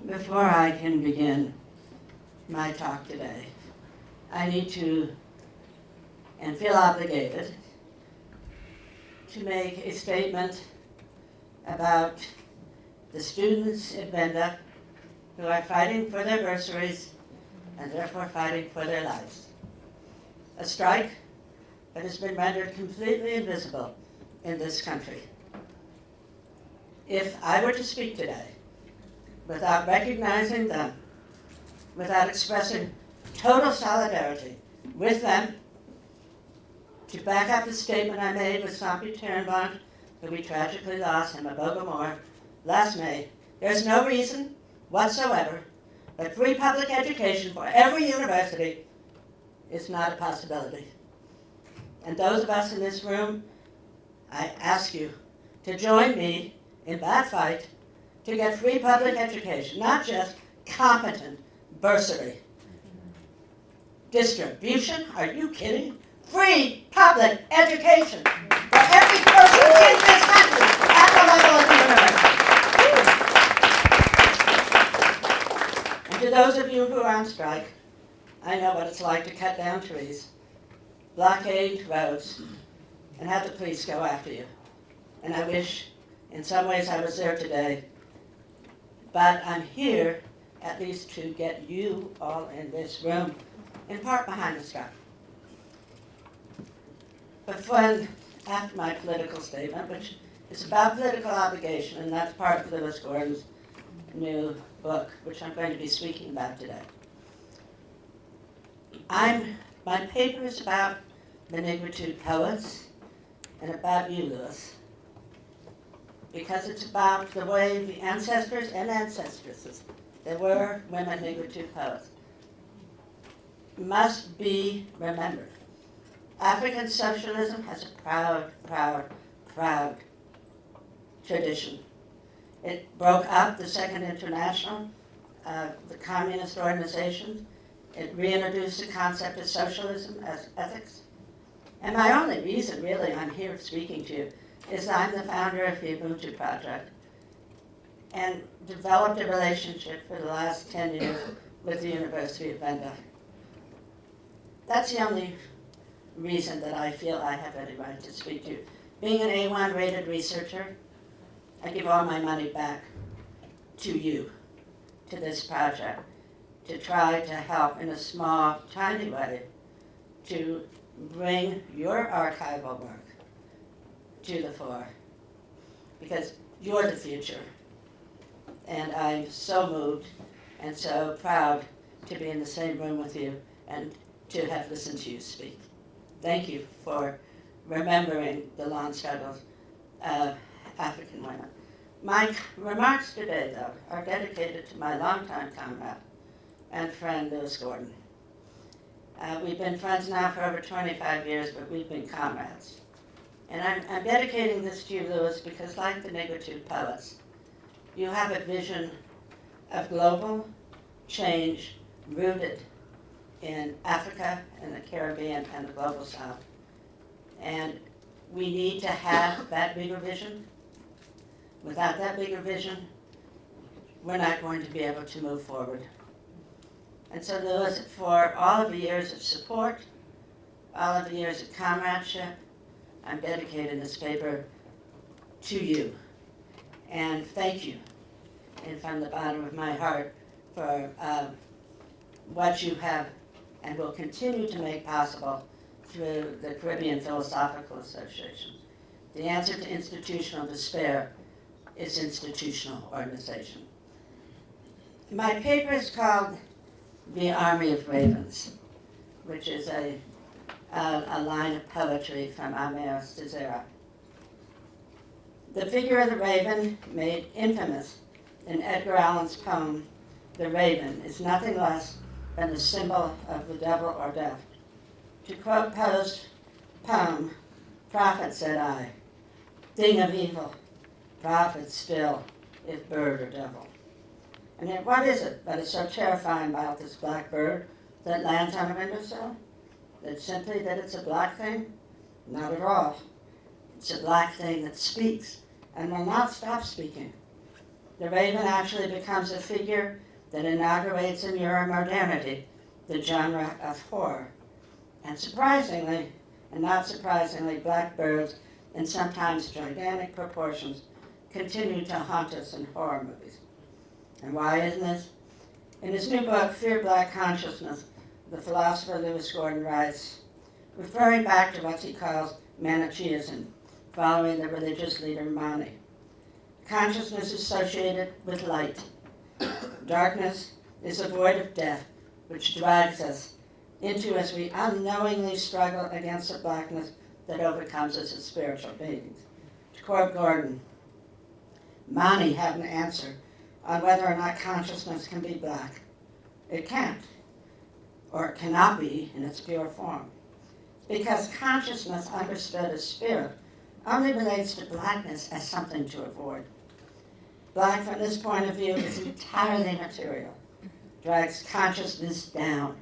Before I can begin my talk today, I need to, and feel obligated, to make a statement about the students in Venda who are fighting for their bursaries and therefore fighting for their lives. A strike that has been rendered completely invisible in this country. If I were to speak today without recognizing them, without expressing total solidarity with them, to back up the statement I made with Sampi Turnbond, who we tragically lost in Maboga last May, there's no reason whatsoever that free public education for every university is not a possibility. And those of us in this room, I ask you to join me in that fight to get free public education, not just competent bursary. Distribution? Are you kidding? Free public education for every person in this country at the level of the university. And to those of you who are on strike, I know what it's like to cut down trees, blockade roads, and have the police go after you. And I wish, in some ways, I was there today. But I'm here, at least, to get you all in this room, in part behind the strike. But after my political statement, which is about political obligation, and that's part of Lewis Gordon's new book, which I'm going to be speaking about today. My paper is about the negritude poets and about you, Lewis, because it's about the way the ancestors and ancestresses, there were women negritude poets, must be remembered. African socialism has a proud, proud, proud tradition. It broke up the Second International, the communist organizations. It reintroduced the concept of socialism as ethics. And my only reason, really, I'm here speaking to you, is I'm the founder of the Ubuntu Project and developed a relationship for the last 10 years with the University of Venda. That's the only reason that I feel I have any right to speak to you. Being an A1 rated researcher, I give all my money back to you, to this project, to try to help in a small, tiny way to bring your archival work to the fore, because you're the future. And I'm so moved and so proud to be in the same room with you and to have listened to you speak. Thank you for remembering the long struggles of African women. My remarks today, though, are dedicated to my longtime comrade and friend, Lewis Gordon. We've been friends now for over 25 years, but we've been comrades. And I'm dedicating this to you, Lewis, because like the negritude poets, you have a vision of global change rooted in Africa and the Caribbean and the global South. And we need to have that bigger vision. Without that bigger vision, we're not going to be able to move forward. And so, Lewis, for all of the years of support, all of the years of comradeship, I'm dedicating this paper to you. And thank you, and from the bottom of my heart, for what you have and will continue to make possible through the Caribbean Philosophical Association. The answer to institutional despair is institutional organization. My paper is called The Army of Ravens, which is a line of poetry from Améas de Zera. The figure of the raven, made infamous in Edgar Allan's poem, The Raven, is nothing less than the symbol of the devil or death. To quote Poe's poem, "Prophet, said I, thing of evil, prophet still, if bird or devil." And yet what is it that is so terrifying about this black bird that lands on a windowsill? It's simply that it's a black thing? Not at all. It's a black thing that speaks and will not stop speaking. the raven actually becomes a figure that inaugurates in Euromodernity the genre of horror. And surprisingly, and not surprisingly, black birds, in sometimes gigantic proportions, continue to haunt us in horror movies. And why isn't this? In his new book, Fear Black Consciousness, the philosopher Lewis Gordon writes, referring back to what he calls Manichaeism, following the religious leader Mani. Consciousness is associated with light. Darkness is a void of death, which drags us into as we unknowingly struggle against the blackness that overcomes us as spiritual beings. To quote Gordon, Mani had an answer on whether or not consciousness can be black. It can't, or it cannot be in its pure form, because consciousness understood as spirit only relates to blackness as something to avoid. Black, from this point of view, is entirely material, drags consciousness down.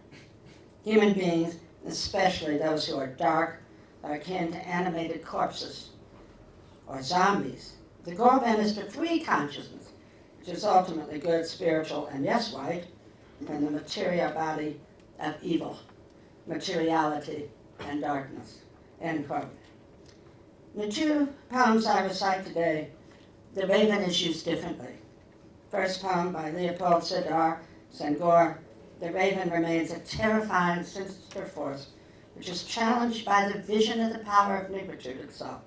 Human beings, especially those who are dark, are akin to animated corpses or zombies. The goal then is to free consciousness, which is ultimately good, spiritual, and yes, white, from the material body of evil, materiality, and darkness. End quote. In the two poems I recite today, the raven is used differently. First poem by Leopold Sédar Senghor, the raven remains a terrifying, sinister force which is challenged by the vision of the power of negritude itself.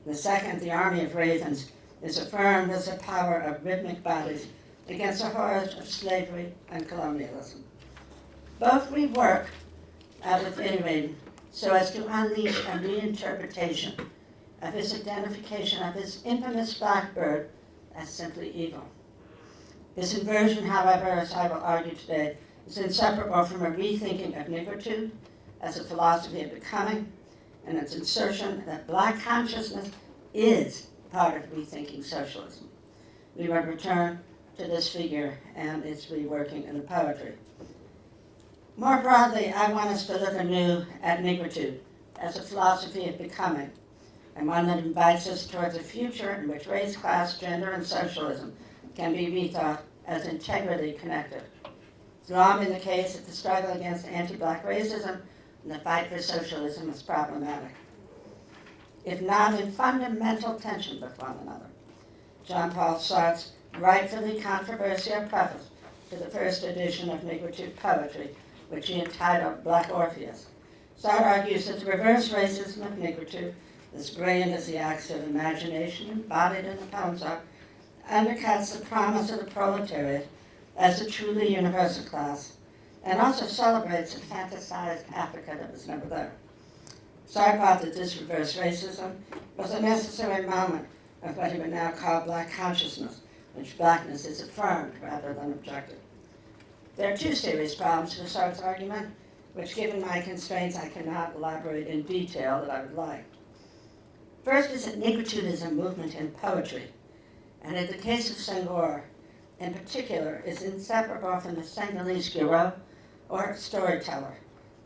The second, the army of ravens, is affirmed as the power of rhythmic bodies against the horrors of slavery and colonialism. Both rework within raven so as to unleash a reinterpretation of his identification of his infamous blackbird as simply evil. This inversion, however, as I will argue today, is inseparable from a rethinking of negritude as a philosophy of becoming, and its insertion that black consciousness is part of rethinking socialism. We will return to this figure and its reworking in the poetry. More broadly, I want us to look anew at negritude as a philosophy of becoming, and one that invites us towards a future in which race, class, gender, and socialism can be rethought as integrally connected. It's long been the case that the struggle against anti-black racism and the fight for socialism is problematic, if not in fundamental tension with one another. Jean-Paul Sartre's rightfully controversial preface to the first edition of negritude poetry, which he entitled Black Orpheus. Sartre argues that the reverse racism of negritude, as brilliant as the acts of imagination embodied in the poems are, undercuts the promise of the proletariat as a truly universal class, and also celebrates a fantasized Africa that was never there. Sartre thought that this reverse racism was a necessary moment of what he would now call black consciousness, which blackness is affirmed rather than objected. There are two serious problems to Sartre's argument, which, given my constraints, I cannot elaborate in detail that I would like. First is that negritude is a movement in poetry, and in the case of Senghor, in particular, is inseparable from the Senegalese hero or storyteller,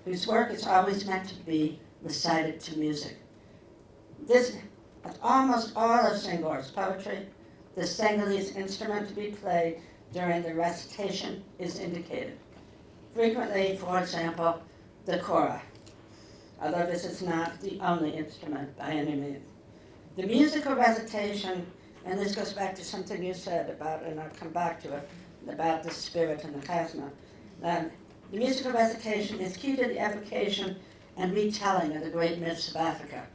whose work is always meant to be recited to music. This, almost all of Senghor's poetry, the Senegalese instrument to be played during the recitation is indicated. Frequently, for example, the kora, although this is not the only instrument by any means. The musical recitation, and this goes back to something you said about, and I'll come back to it, about the spirit and the chasma. The musical recitation is key to the evocation and retelling of the great myths of Africa.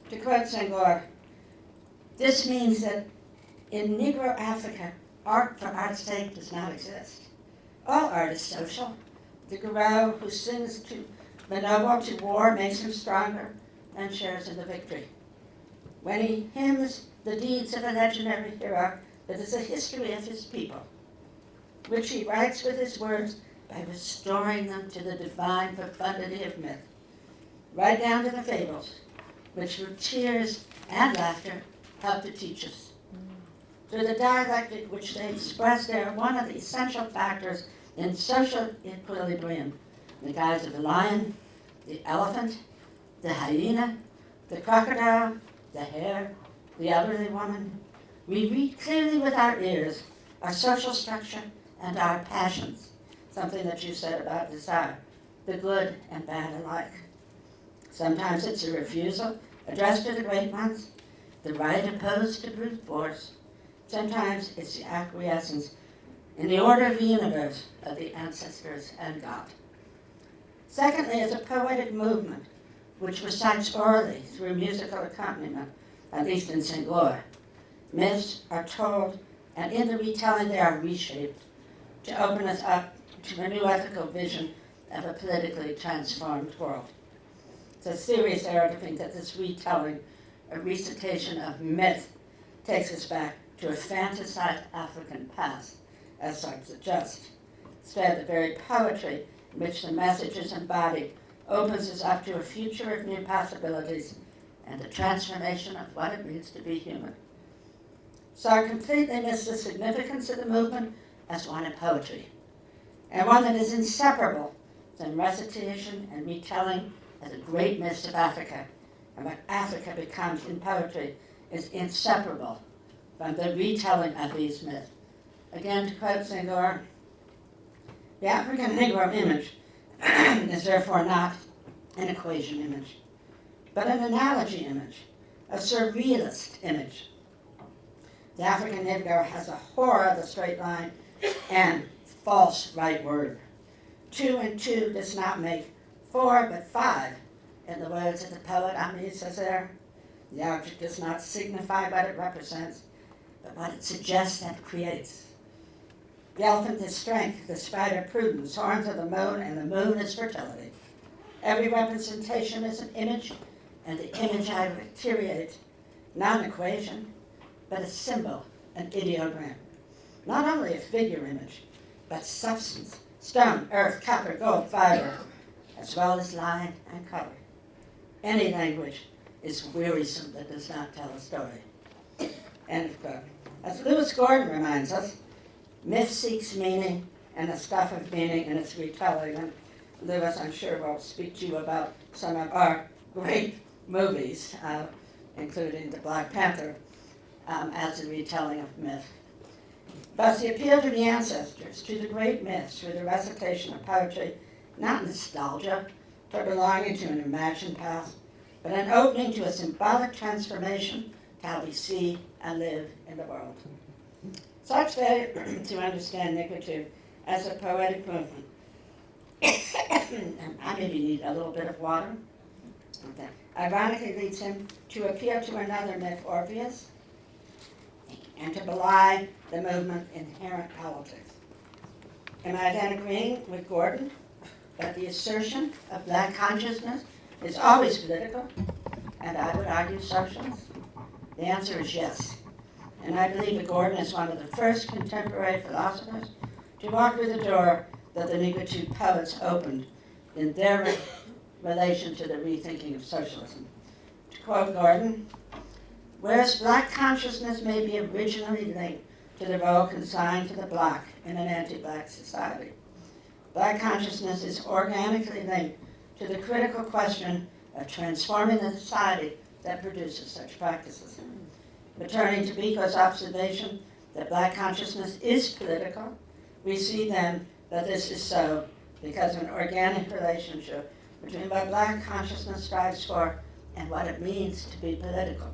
To quote Senghor, this means that in Negro Africa, art for art's sake does not exist. All art is social. The Guru who sings to the noble to war makes him stronger and shares in the victory. When he hymns the deeds of a legendary hero, that is a history of his people, which he writes with his words by restoring them to the divine profundity of myth, right down to the fables, which through tears and laughter help to teach us. Through the dialectic which they express, they are one of the essential factors in social equilibrium, in the guise of the lion, the elephant, the hyena, the crocodile, the hare, the elderly woman, We read clearly with our ears our social structure and our passions, something that you said about desire, the good and bad alike. Sometimes it's a refusal addressed to the great ones, the right opposed to brute force. Sometimes it's the acquiescence in the order of the universe of the ancestors and God. Secondly, it's a poetic movement which recites orally through musical accompaniment, at least in Senghor. Myths are told, and in the retelling they are reshaped to open us up to a new ethical vision of a politically transformed world. It's a serious error to think that this retelling, a recitation of myth, takes us back to a fantasized African past, as some suggest. Instead, the very poetry in which the message is embodied opens us up to a future of new possibilities and the transformation of what it means to be human. So I completely miss the significance of the movement as one of poetry, and one that is inseparable from recitation and retelling of the great myths of Africa, and what Africa becomes in poetry is inseparable from the retelling of these myths. Again, to quote Senghor, the African Negro image is therefore not an equation image, but an analogy image, a surrealist image. The African Negro has a horror of the straight line and false right word. 2 and 2 does not make 4 but 5, in the words of the poet Aimé Césaire. The object does not signify what it represents, but what it suggests and creates. The elephant is strength, the spider prudence, horns of the moon, and the moon is fertility. Every representation is an image, and the image I reiterate, not an equation, but a symbol, an ideogram. Not only a figure image, but substance, stone, earth, copper, gold, fiber, as well as line and color. Any language is wearisome that does not tell a story. End of quote. As Lewis Gordon reminds us, myth seeks meaning and the stuff of meaning in its retelling. And Lewis, I'm sure, will speak to you about some of our great movies, including the Black Panther, as a retelling of myth. Thus, the appeal to the ancestors, to the great myths, through the recitation of poetry, not nostalgia for belonging to an imagined past, but an opening to a symbolic transformation to how we see and live in the world. Such failure to understand nigritude as a poetic movement. And I maybe need a little bit of water. Okay. Ironically leads him to appeal to another myth, Orpheus, and to belie the movement's inherent politics. Am I then agreeing with Gordon that the assertion of black consciousness is always political, and I would argue socialist? The answer is yes. And I believe that Gordon is one of the first contemporary philosophers to walk through the door that the nigritude poets opened in their relation to the rethinking of socialism. To quote Gordon, whereas black consciousness may be originally linked to the role consigned to the black in an anti-black society, black consciousness is organically linked to the critical question of transforming the society that produces such practices. Returning to Biko's observation that black consciousness is political, we see then that this is so because of an organic relationship between what black consciousness strives for and what it means to be political.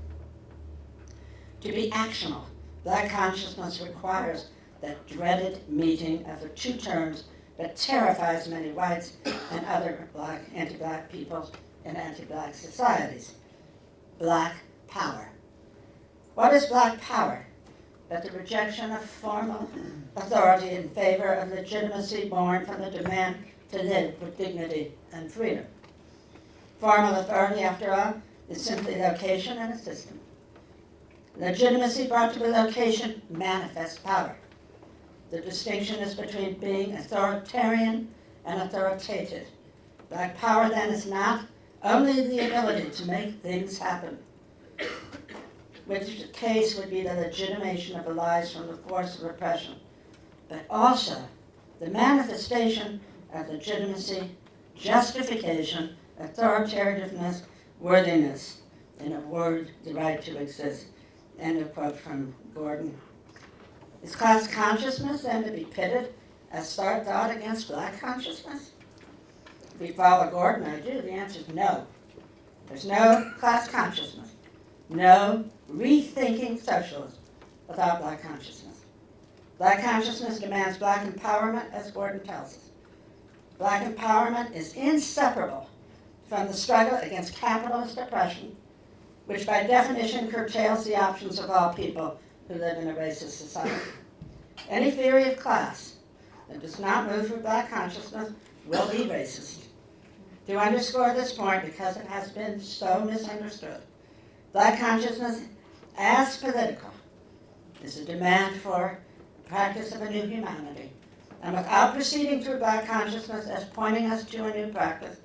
To be actional, black consciousness requires that dreaded meeting of the two terms that terrifies many whites and other black, anti-black peoples in anti-black societies. Black power. What is black power but the rejection of formal authority in favor of legitimacy born from the demand to live with dignity and freedom? Formal authority, after all, is simply location and a system. Legitimacy brought to a location manifests power. The distinction is between being authoritarian and authoritative. Black power then is not only the ability to make things happen, which the case would be the legitimation of the lies from the force of repression, but also the manifestation of legitimacy, justification, authoritativeness, worthiness, in a word, the right to exist End of quote from Gordon. Is class consciousness then to be pitted as start thought against black consciousness? If we follow Gordon, I do, the answer is no. There's no class consciousness, no rethinking socialism without black consciousness. Black consciousness demands black empowerment, as Gordon tells us. Black empowerment is inseparable from the struggle against capitalist oppression, which by definition curtails the options of all people who live in a racist society. Any theory of class that does not move for black consciousness will be racist. To underscore this point, because it has been so misunderstood, black consciousness as political is a demand for the practice of a new humanity. And without proceeding through black consciousness as pointing us to a new practice,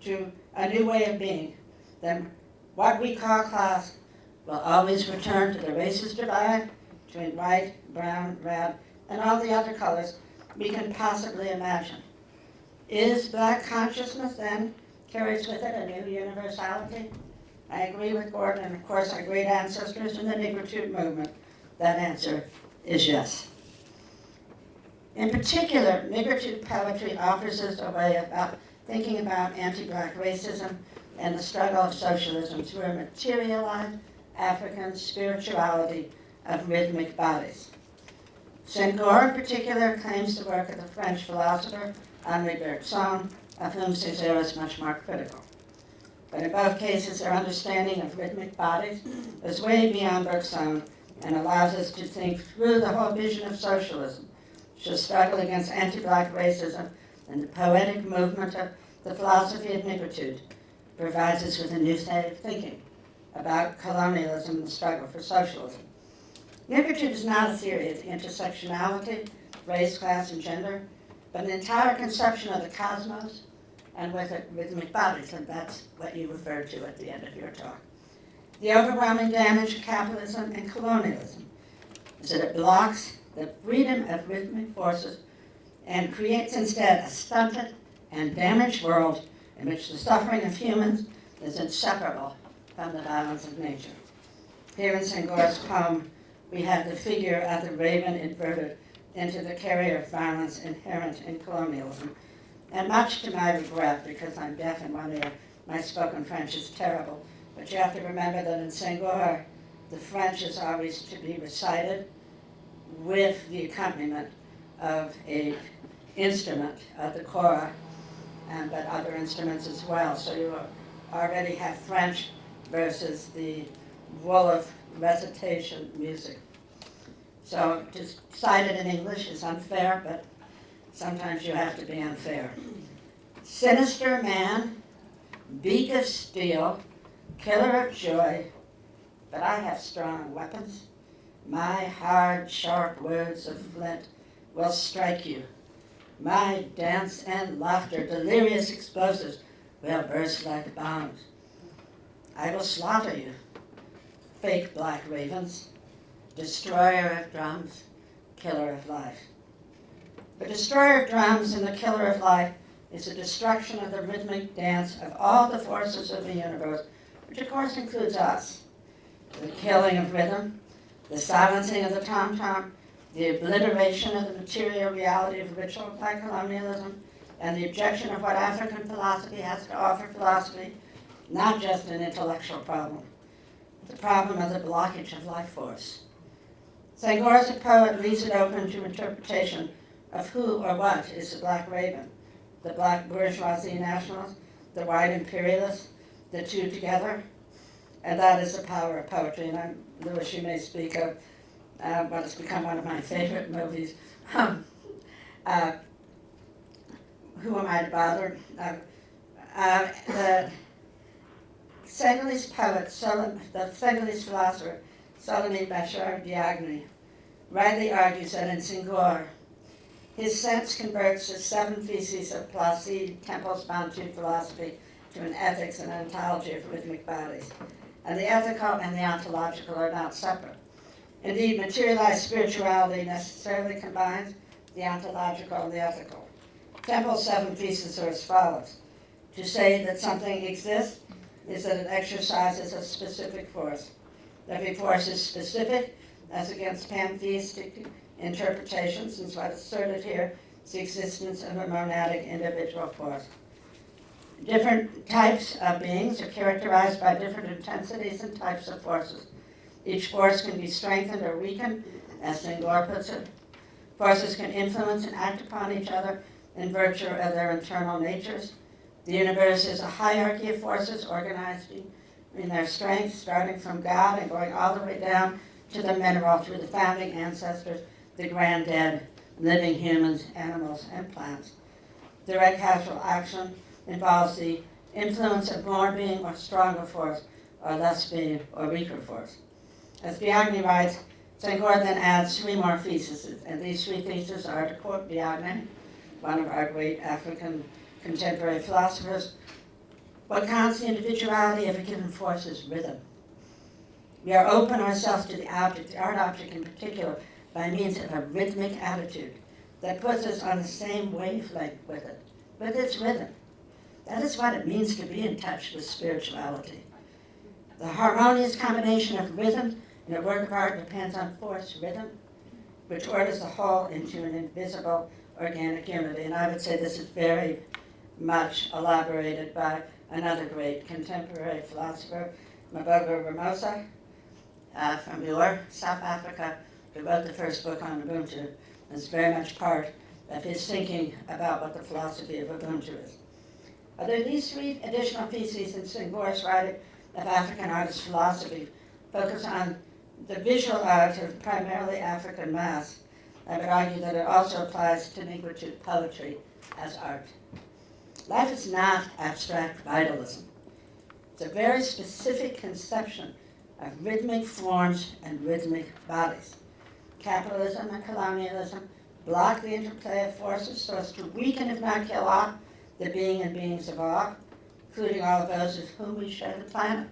to a new way of being, then what we call class will always return to the racist divide between white, brown, red, and all the other colors we can possibly imagine. Is black consciousness then carries with it a new universality? I agree with Gordon and of course our great ancestors in the negritude movement. That answer is yes. In particular, negritude poetry offers us a way of thinking about anti-black racism and the struggle of socialism through a materialized African spirituality of rhythmic bodies. Senghor in particular claims the work of the French philosopher Henri Bergson, of whom Césaire is much more critical. But in both cases, their understanding of rhythmic bodies is way beyond Bergson and allows us to think through the whole vision of socialism, which is struggle against anti-black racism and the poetic movement of the philosophy of negritude provides us with a new state of thinking about colonialism and the struggle for socialism. Negritude is not a theory of intersectionality, race, class, and gender, but an entire conception of the cosmos and with it rhythmic bodies, and that's what you referred to at the end of your talk. The overwhelming damage of capitalism and colonialism is that it blocks the freedom of rhythmic forces and creates instead a stunted and damaged world in which the suffering of humans is inseparable from the violence of nature. Here in Senghor's poem, we have the figure of the raven inverted into the carrier of violence inherent in colonialism. And much to my regret, because I'm deaf in one ear, my spoken French is terrible. But you have to remember that in Senghor, the French is always to be recited with the accompaniment of an instrument, the kora, but other instruments as well. So you already have French versus the Wolof recitation music. So to cite it in English is unfair, but sometimes you have to be unfair. Sinister man, beak of steel, killer of joy, but I have strong weapons. My hard, sharp words of flint will strike you. My dance and laughter, delirious explosives, will burst like bombs. I will slaughter you, fake black ravens, destroyer of drums, killer of life. The destroyer of drums and the killer of life is the destruction of the rhythmic dance of all the forces of the universe, which of course includes us. The killing of rhythm, the silencing of the tom-tom, the obliteration of the material reality of ritual by colonialism, and the objection of what African philosophy has to offer philosophy, not just an intellectual problem, the problem of the blockage of life force. Senghor as a poet leaves it open to interpretation of who or what is the black raven, the black bourgeoisie nationalist, the white imperialist, the two together, and that is the power of poetry. And Louis, you may speak of what has become one of my favorite movies, Who Am I to Bother? The Senegalese poet, the Senegalese philosopher, Solomon Bachar Diagne, rightly argues that in Senghor, his sense converts the 7 theses of Placide Tempel's Bantu philosophy to an ethics and ontology of rhythmic bodies. And the ethical and the ontological are not separate. Indeed, materialized spirituality necessarily combines the ontological and the ethical. Tempel's 7 theses are as follows. To say that something exists is that it exercises a specific force. Every force is specific as against pantheistic interpretations, and so what's asserted here is the existence of a monadic individual force. Different types of beings are characterized by different intensities and types of forces. Each force can be strengthened or weakened, as Senghor puts it. Forces can influence and act upon each other in virtue of their internal natures. The universe is a hierarchy of forces organized in their strength, starting from God and going all the way down to the mineral through the founding ancestors, the grand dead, living humans, animals, and plants. Direct causal action involves the influence of more being or stronger force, or less being or weaker force. As Biagni writes, Senghor then adds three more theses, and these three theses are, to quote Biagni, one of our great African contemporary philosophers, what counts the individuality of a given force is rhythm. We are open ourselves to the object, the art object in particular, by means of a rhythmic attitude that puts us on the same wavelength with it, with its rhythm. That is what it means to be in touch with spirituality. The harmonious combination of rhythm in a work of art depends on force rhythm, which orders the whole into an invisible organic unity. And I would say this is very much elaborated by another great contemporary philosopher, Mbogo Ramosa, from Ur, South Africa, who wrote the first book on Ubuntu. It's very much part of his thinking about what the philosophy of Ubuntu is. There are these three additional theses in Senghor's writing of African artist philosophy focus on the visual art of primarily African mass. I would argue that it also applies to linguistic poetry as art. Life is not abstract vitalism. It's a very specific conception of rhythmic forms and rhythmic bodies. Capitalism and colonialism block the interplay of forces so as to weaken, if not kill off, the being and beings of all, including all of those with whom we share the planet.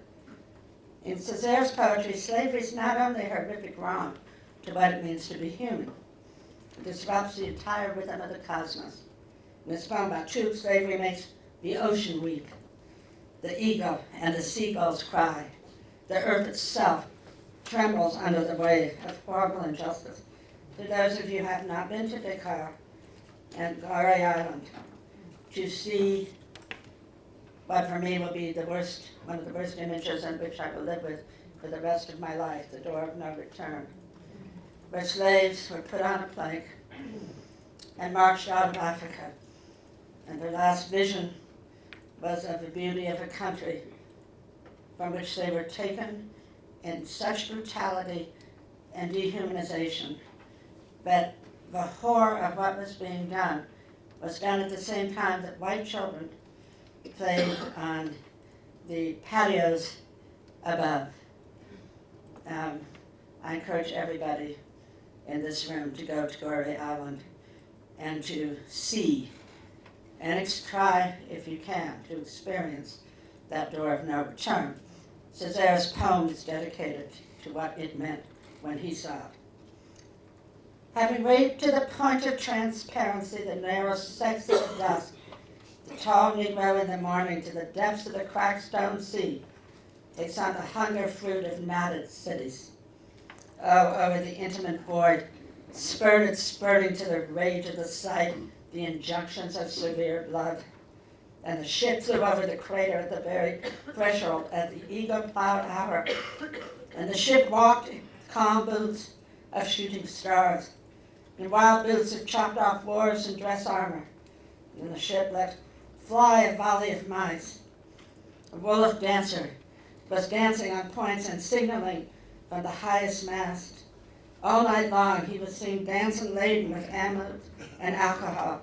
In Césaire's poetry, slavery is not only a horrific wrong to what it means to be human. It disrupts the entire rhythm of the cosmos. In his poem Batu, slavery makes the ocean weep, the eagle and the seagulls cry. The earth itself trembles under the weight of horrible injustice. To those of you who have not been to Dakar and Gorée Island, to see what for me will be one of the worst images in which I will live with for the rest of my life, the door of no return, where slaves were put on a plank and marched out of Africa. And their last vision was of the beauty of a country from which they were taken in such brutality and dehumanization that the horror of what was being done was done at the same time that white children played on the patios above. I encourage everybody in this room to go to Gorée Island and to see and try, if you can, to experience that door of no return. Césaire's poem is dedicated to what it meant when he saw it. Having raised to the point of transparency the narrow sex of the dusk, the tall Negro in the morning to the depths of the cracked stone sea takes on the hunger fruit of knotted cities. Oh, over the intimate void, spurting to the rage of the sight, the injunctions of severe blood. And the ship flew over the crater at the very threshold at the eagle-plowed hour. And the ship walked in calm boots of shooting stars, in wild boots of chopped-off wharves and dress armor. And the ship let fly a volley of mice. A Wolof dancer was dancing on points and signaling from the highest mast. All night long he was seen dancing laden with ammo and alcohol,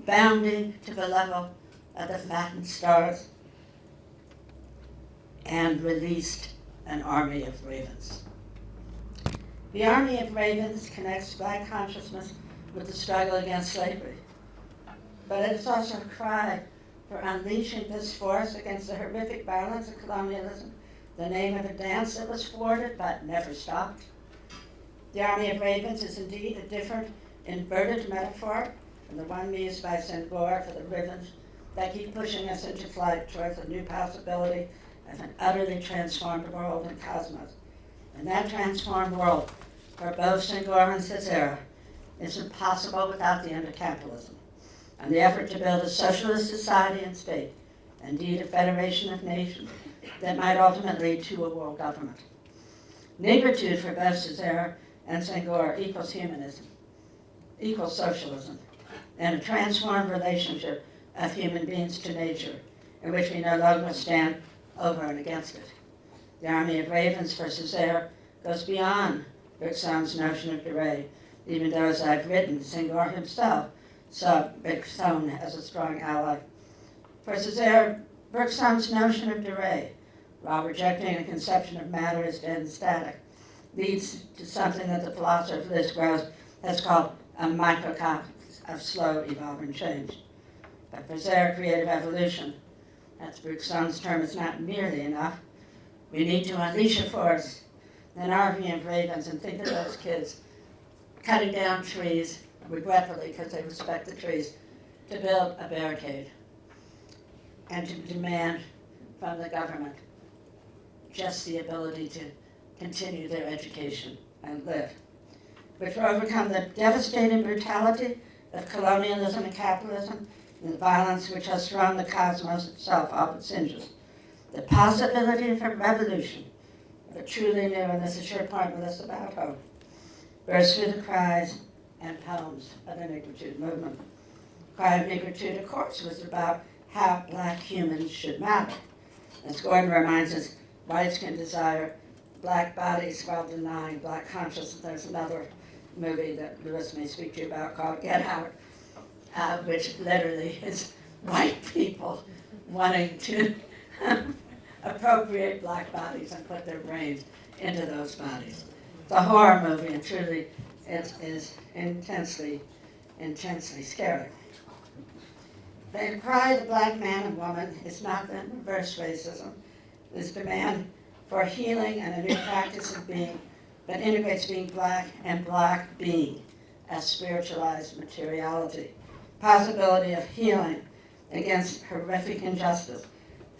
bounding to the level of the fattened stars, and released an army of ravens. The army of ravens connects Black consciousness with the struggle against slavery, but it is also a cry for unleashing this force against the horrific violence of colonialism, the name of a dance that was thwarted but never stopped. The army of ravens is indeed a different, inverted metaphor than the one used by Senghor for the ravens that keep pushing us into flight towards a new possibility of an utterly transformed world and cosmos. In that transformed world, for both Senghor and Césaire, is impossible without the end of capitalism and the effort to build a socialist society and state, indeed a federation of nations that might ultimately lead to a world government. Negritude for both Césaire and Senghor equals humanism, equals socialism, and a transformed relationship of human beings to nature, in which we no longer stand over and against it. The army of ravens for Césaire goes beyond Bergson's notion of Duray, even though, as I've written, Senghor himself saw Bergson as a strong ally. For Césaire, Bergson's notion of Duray, while rejecting a conception of matter as dead and static, leads to something that the philosopher Liz Gross has called a microcosm of slow evolving change. But for Césaire, creative evolution, that's Bergson's term, is not nearly enough. We need to unleash a force, an army of ravens, and think of those kids cutting down trees, regretfully because they respect the trees, to build a barricade and to demand from the government just the ability to continue their education and live. But to overcome the devastating brutality of colonialism and capitalism and the violence which has thrown the cosmos itself off its hinges, the possibility of a revolution, of a truly new, and this is your point with us about hope, burst through the cries and poems of the Negritude movement. Cry of Negritude, of course, was about how black humans should matter. As Gordon reminds us, whites can desire black bodies while denying black consciousness. There's another movie that Lewis may speak to you about called Get Out, which literally is white people wanting to appropriate black bodies and put their brains into those bodies. It's a horror movie, and truly it is intensely scary. The cry of the black man and woman is not the reverse racism. This demand for healing and a new practice of being that integrates being black and black being as spiritualized materiality. Possibility of healing against horrific injustice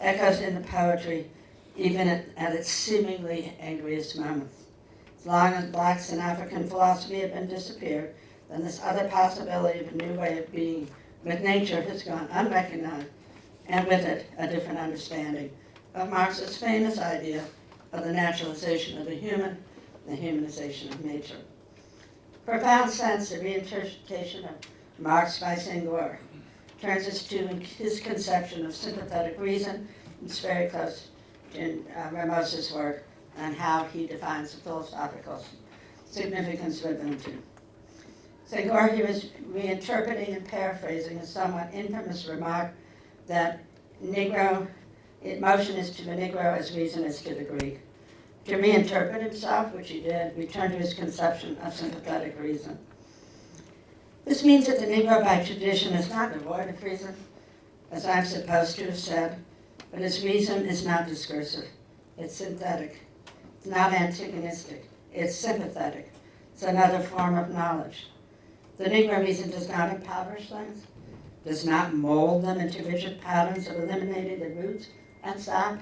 echoes in the poetry even at its seemingly angriest moments. As long as blacks in African philosophy have been disappeared, then this other possibility of a new way of being with nature has gone unrecognized, and with it a different understanding of Marx's famous idea of the naturalization of the human, the humanization of nature. Profound sense, the reinterpretation of Marx by Senghor turns us to his conception of sympathetic reason. It's very close to Ramos's work on how he defines the philosophical significance of Ubuntu. Senghor, he was reinterpreting and paraphrasing a somewhat infamous remark that motion is to the Negro as reason is to the Greek. To reinterpret himself, which he did, return to his conception of sympathetic reason. This means that the Negro by tradition is not devoid of reason, as I'm supposed to have said, but his reason is not discursive. It's synthetic. It's not antagonistic. It's sympathetic. It's another form of knowledge. The Negro reason does not impoverish things, does not mold them into rigid patterns of eliminating the roots and sap.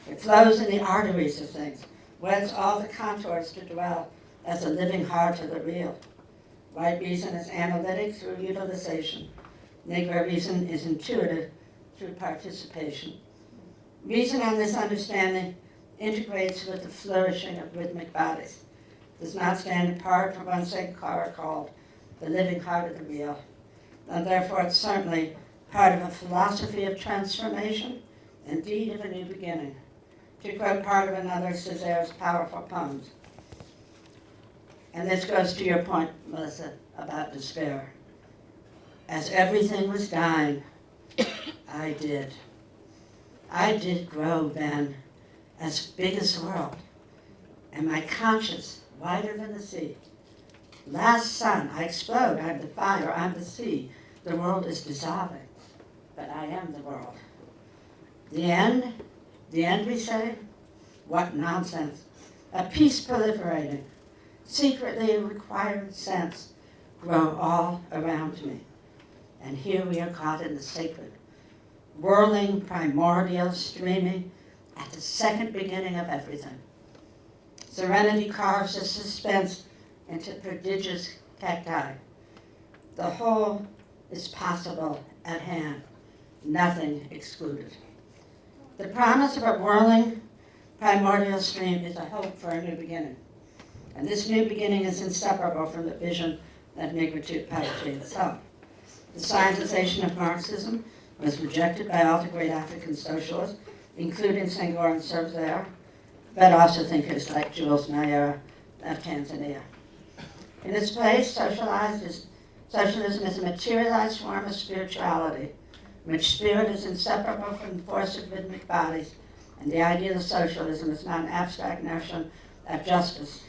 It flows in the arteries of things, weds all the contours to dwell as a living heart of the real. White reason is analytic through utilization. Negro reason is intuitive through participation. Reason on this understanding integrates with the flourishing of rhythmic bodies, does not stand apart from what Senghor called the living heart of the real, and therefore it's certainly part of a philosophy of transformation, indeed of a new beginning. To quote part of another Césaire's powerful poems, and this goes to your point, Melissa, about despair. As everything was dying, I did grow then as big as the world, and my conscience wider than the sea. Last sun, I explode, I'm the fire, I'm the sea. The world is dissolving, but I am the world. The end, we say? What nonsense. A peace proliferating, secretly a required sense, grow all around me. And here we are caught in the sacred, whirling, primordial, streaming, at the second beginning of everything. Serenity carves a suspense into prodigious cacti. The whole is possible at hand, nothing excluded. The promise of a whirling primordial stream is a hope for a new beginning. And this new beginning is inseparable from the vision of nigritude poetry itself. The scientization of Marxism was rejected by all the great African socialists, including Senghor and Sirleaf, but also thinkers like Jules Nyerere of Tanzania. In its place, socialism is a materialized form of spirituality, in which spirit is inseparable from the force of rhythmic bodies, and the ideal of socialism is not an abstract notion of justice,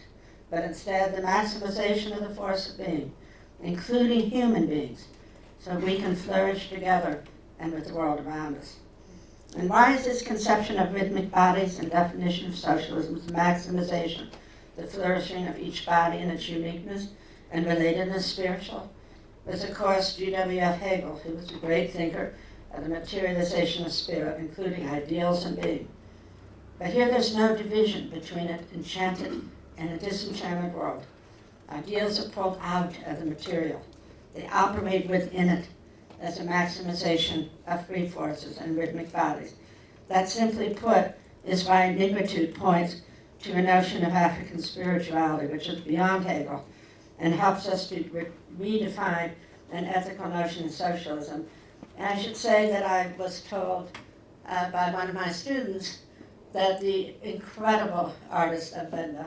but instead the maximization of the force of being, including human beings, so we can flourish together and with the world around us. And why is this conception of rhythmic bodies and definition of socialism's maximization, the flourishing of each body in its uniqueness and relatedness spiritual? Was, of course, G.W.F. Hegel, who was a great thinker of the materialization of spirit, including ideals and being. But here there's no division between an enchanted and a disenchanted world. Ideals are pulled out of the material. They operate within it as a maximization of free forces and rhythmic bodies. That, simply put, is why nigritude points to a notion of African spirituality, which is beyond Hegel, and helps us to redefine an ethical notion of socialism. And I should say that I was told by one of my students that the incredible artist of Venda,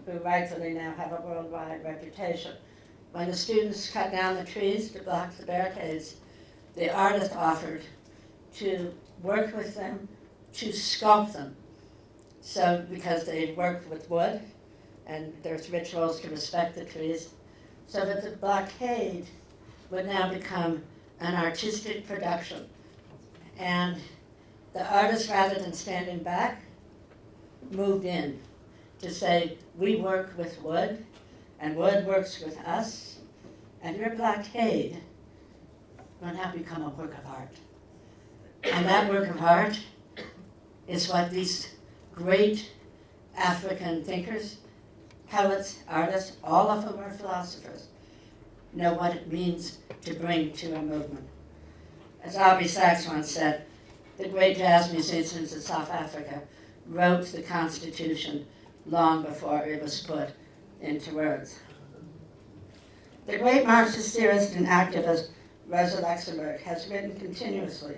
who rightfully now have a worldwide reputation, when the students cut down the trees to block the barricades, the artist offered to work with them, to sculpt them. So, because they worked with wood, and there's rituals to respect the trees, so that the blockade would now become an artistic production. And the artist, rather than standing back, moved in to say, we work with wood, and wood works with us, and your blockade will now become a work of art. And that work of art is what these great African thinkers, poets, artists, all of whom are philosophers, know what it means to bring to a movement. As Albie Sachs once said, the great jazz musicians of South Africa wrote the Constitution long before it was put into words. The great Marxist theorist and activist Rosa Luxemburg has written continuously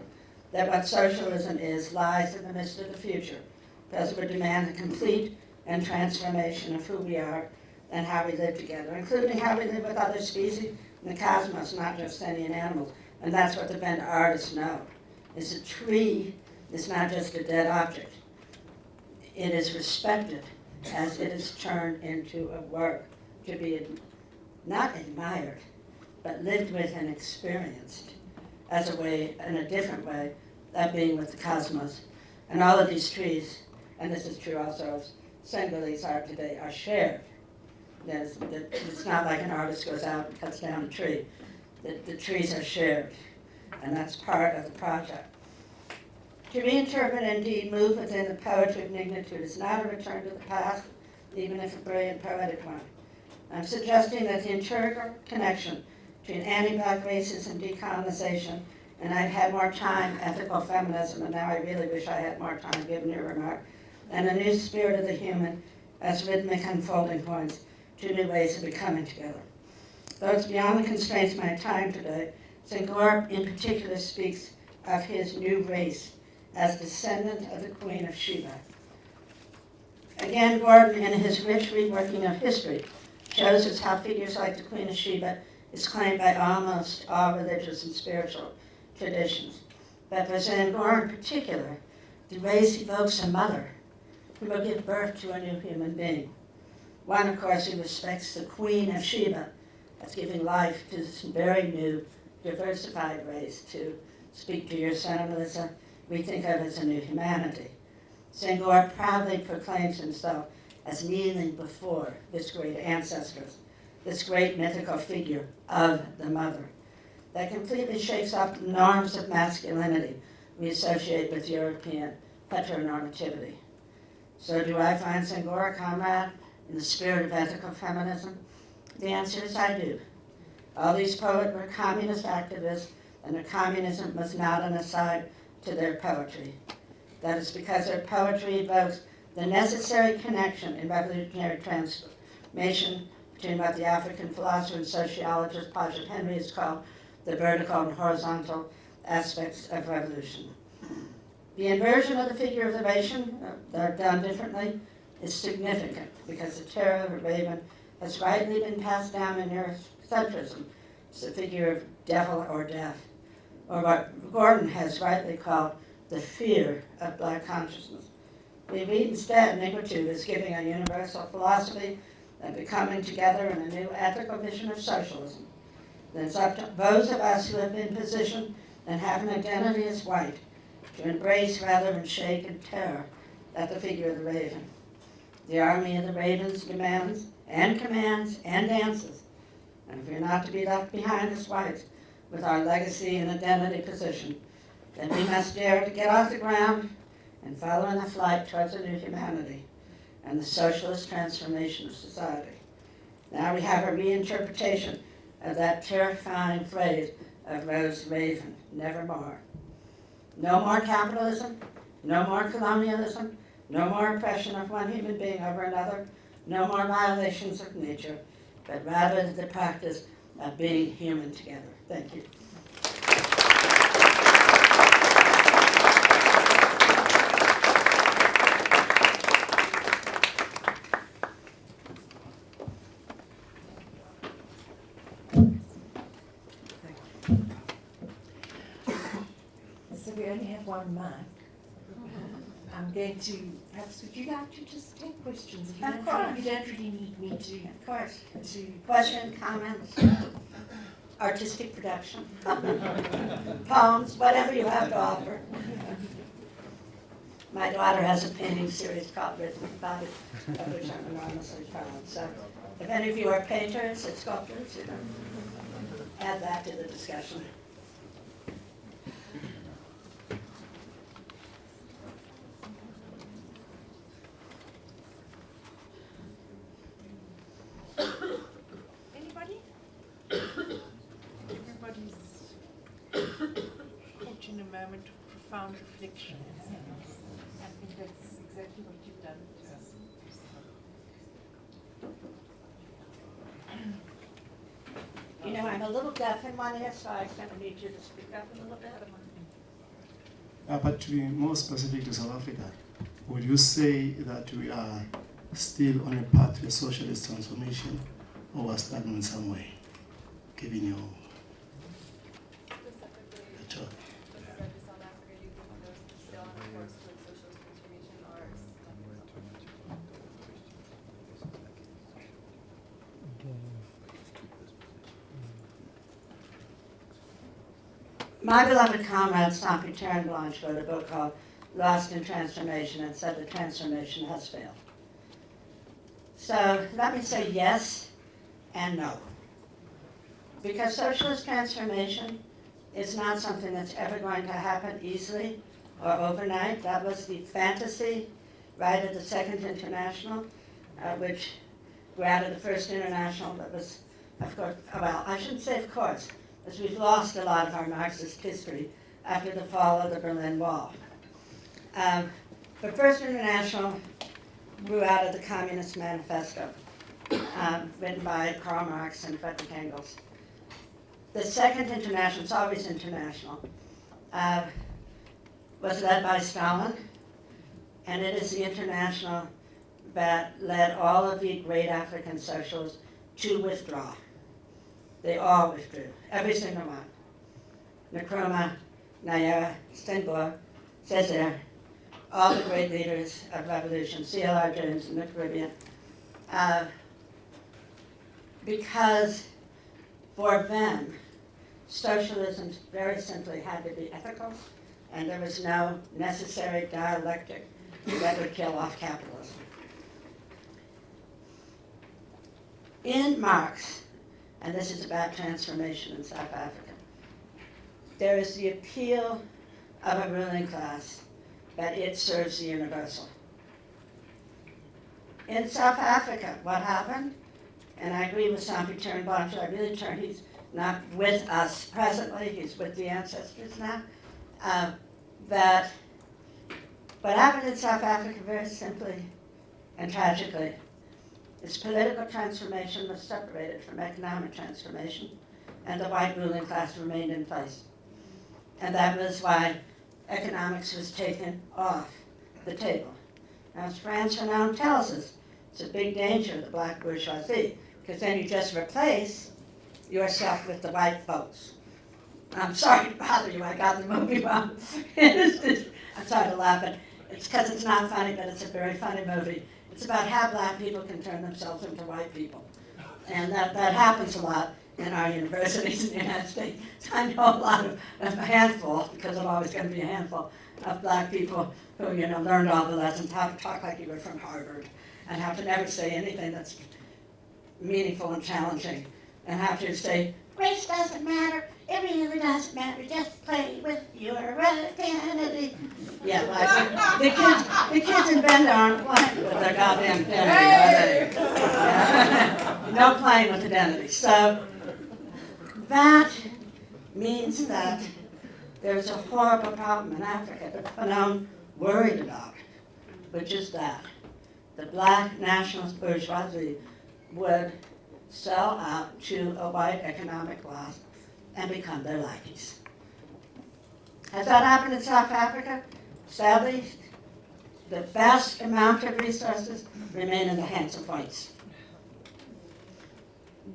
that what socialism is lies in the midst of the future, because it would demand a complete and transformation of who we are and how we live together, including how we live with other species in the cosmos, not just sentient animals. And that's what the Venda artists know. Is a tree is not just a dead object. It is respected as it is turned into a work to be not admired, but lived with and experienced as a way, in a different way, of being with the cosmos. And all of these trees, and this is true also of Senegalese art today, are shared. It's not like an artist goes out and cuts down a tree. The trees are shared, and that's part of the project. To reinterpret and indeed move within the poetry of nigritude is not a return to the past, even if a brilliant poetic one. I'm suggesting that the integral connection between anti-black racism, decolonization, and I've had more time, ethical feminism, and now I really wish I had more time given your remark, and a new spirit of the human as rhythmic unfolding points to new ways of becoming together. Though it's beyond the constraints of my time today, Senghor in particular speaks of his new race as descendant of the Queen of Sheba. Again, Gordon, in his rich reworking of history, shows us how figures like the Queen of Sheba is claimed by almost all religious and spiritual traditions. But for Senghor in particular, the race evokes a mother who will give birth to a new human being. One, of course, who respects the Queen of Sheba as giving life to this very new, diversified race. To speak to your son, Melissa, we think of as a new humanity. Senghor proudly proclaims himself as kneeling before this great ancestors, this great mythical figure of the mother, that completely shakes up the norms of masculinity we associate with European heteronormativity. So do I find Senghor a comrade in the spirit of ethical feminism? The answer is I do. All these poets were communist activists, and their communism was not an aside to their poetry. That is because their poetry evokes the necessary connection in revolutionary transformation between what the African philosopher and sociologist Paget Henry has called the vertical and horizontal aspects of revolution. The inversion of the figure of the raven, done differently, is significant because the terror of a raven has rightly been passed down in Eurocentrism. It's the figure of devil or death, or what Gordon has rightly called the fear of black consciousness. We read instead Negritude as giving a universal philosophy and becoming together in a new ethical vision of socialism. Then it's up to those of us who have been positioned and have an identity as white to embrace rather than shake in terror at the figure of the raven. The army of the ravens demands and commands and dances. And if we're not to be left behind as whites with our legacy and identity position, then we must dare to get off the ground and follow in the flight towards a new humanity and the socialist transformation of society. Now we have a reinterpretation of that terrifying phrase of Rose Raven, nevermore. No more capitalism, no more colonialism, no more oppression of one human being over another, no more violations of nature, but rather the practice of being human together. Thank you. So we only have one mic. I'm going to, perhaps would you like to just take questions? Of course. You don't really need me to. Of course. To Question, comments, artistic production, poems, whatever you have to offer. My daughter has a painting series called Written About It, of which I'm enormously proud. So if any of you are painters or sculptors, add that to the discussion. anybody? Everybody's caught in a moment of profound reflection. I think that's exactly what you've done to us. You know, I'm a little deaf in one ear, so I'm going to need you to speak up a little bit. But to be more specific to South Africa, would you say that we are still on a path to a socialist transformation, or we're stagnant in some way, given your talk? South Africa, do you think those still on a course towards socialist transformation or My beloved comrade, Sampie Terenblanche, wrote a book called Lost in Transformation and said the transformation has failed. So let me say yes and no. Because socialist transformation is not something that's ever going to happen easily or overnight. That was the fantasy right at the Second International, which grew out of the First International. That was, of course, well, I shouldn't say of course, because we've lost a lot of our Marxist history after the fall of the Berlin Wall. The First International grew out of the Communist Manifesto, written by Karl Marx and Friedrich Engels. The Second International, it's always international, was led by Stalin, and it is the international that led all of the great African socialists to withdraw. They all withdrew, every single one. Nkrumah, Nyerere, Senghor, Césaire, all the great leaders of revolution, C.L.R. Jones in the Caribbean, because for them, socialism very simply had to be ethical, and there was no necessary dialectic that would kill off capitalism. In Marx, and this is about transformation in South Africa, there is the appeal of a ruling class that it serves the universal. In South Africa, what happened? And I agree with Sampi Turnbull, he's not with us presently, he's with the ancestors now. That what happened in South Africa, very simply and tragically, is political transformation was separated from economic transformation, and the white ruling class remained in place. And that was why economics was taken off the table. Now, as Frantz Fanon tells us, it's a big danger of the black bourgeoisie, because then you just replace yourself with the white folks. I'm sorry to bother you, I got the movie wrong. I'm sorry to laugh, but it's because it's not funny, but it's a very funny movie. It's about how black people can turn themselves into white people. And that happens a lot in our universities in the United States. I know a lot of a handful, because I'm always going to be a handful, of black people who, learned all the lessons, how to talk like you were from Harvard, and how to never say anything that's meaningful and challenging, and how to say, race doesn't matter, it really doesn't matter, just play with your identity. Yeah, like the kids in Bend aren't playing with their goddamn identity, are they? Yeah. No playing with identity. So that means that there's a horrible problem in Africa that Fanon worried about, which is that the black nationalist bourgeoisie would sell out to a white economic class and become their lackeys. Has that happened in South Africa? Sadly, the vast amount of resources remain in the hands of whites.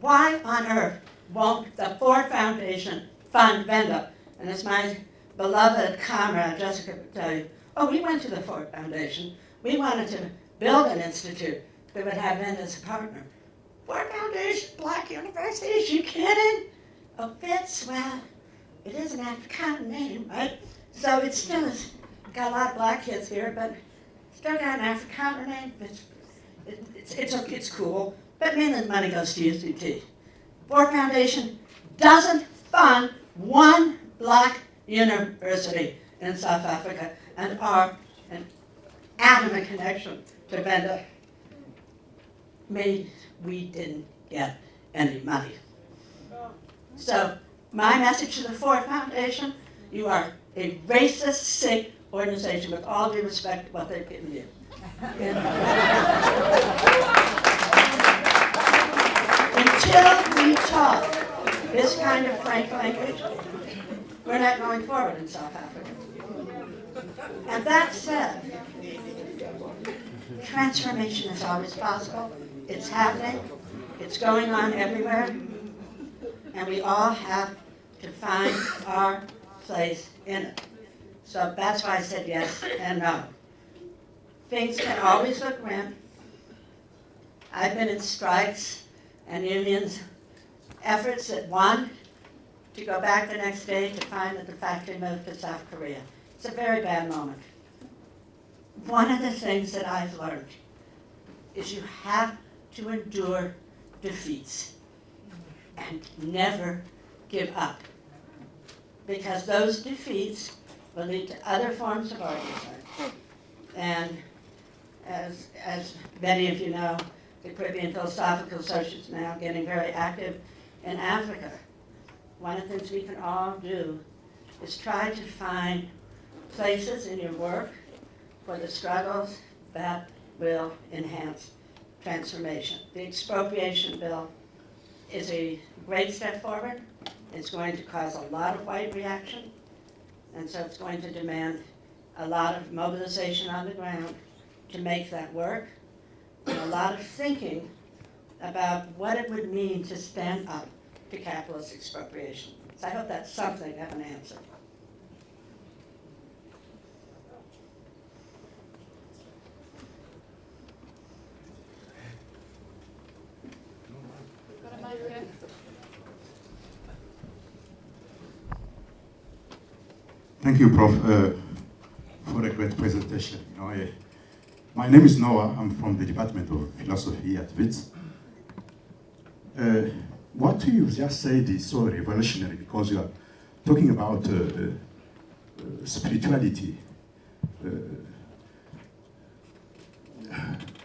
Why on earth won't the Ford Foundation fund Venda? And as my beloved comrade Jessica would tell you, we went to the Ford Foundation. We wanted to build an institute that would have Venda as a partner. Ford Foundation, Black Universities, you kidding? Oh, Fitz, well, it is an Afrikaner name, right? So it still has got a lot of black kids here, but still got an Afrikaner name. It's cool, but mainly the money goes to UCT. Ford Foundation doesn't fund one black university in South Africa, and are an adamant connection to Venda made we didn't get any money. So my message to the Ford Foundation, you are a racist, sick organization with all due respect to what they've given you. Until we talk this kind of frank language, we're not going forward in South Africa. And that said, transformation is always possible. It's happening. It's going on everywhere. And we all have to find our place in it. So that's why I said yes and no. Things can always look grim. I've been in strikes and unions, efforts that want to go back the next day to find that the factory moved to South Korea. It's a very bad moment. One of the things that I've learned is you have to endure defeats and never give up, because those defeats will lead to other forms of organizing. And as many of you know, the Caribbean Philosophical Association is now getting very active in Africa. One of the things we can all do is try to find places in your work for the struggles that will enhance transformation. The expropriation bill is a great step forward. It's going to cause a lot of white reaction, and so it's going to demand a lot of mobilization on the ground to make that work, and a lot of thinking about what it would mean to stand up to capitalist expropriation. So I hope that's something of an answer. Got a mic here? Thank you, Prof, for a great presentation. My name is Noah. I'm from the Department of Philosophy at WITS. What you just said is so revolutionary, because you are talking about spirituality.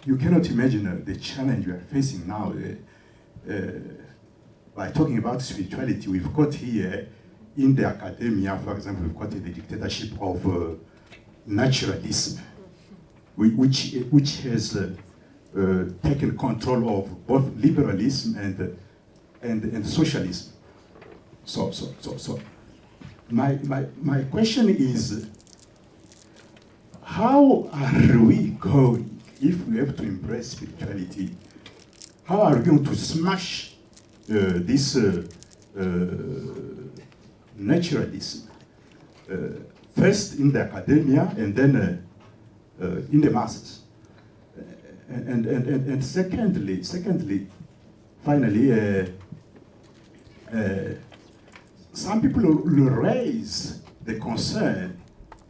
you cannot imagine the challenge we are facing now. By talking about spirituality, we've got here in the academia, for example, we've got the dictatorship of naturalism, which has taken control of both liberalism and socialism. So my question is, how are we going, if we have to embrace spirituality, how are we going to smash this naturalism, first in the academia and then in the masses? And secondly, finally, some people will raise the concern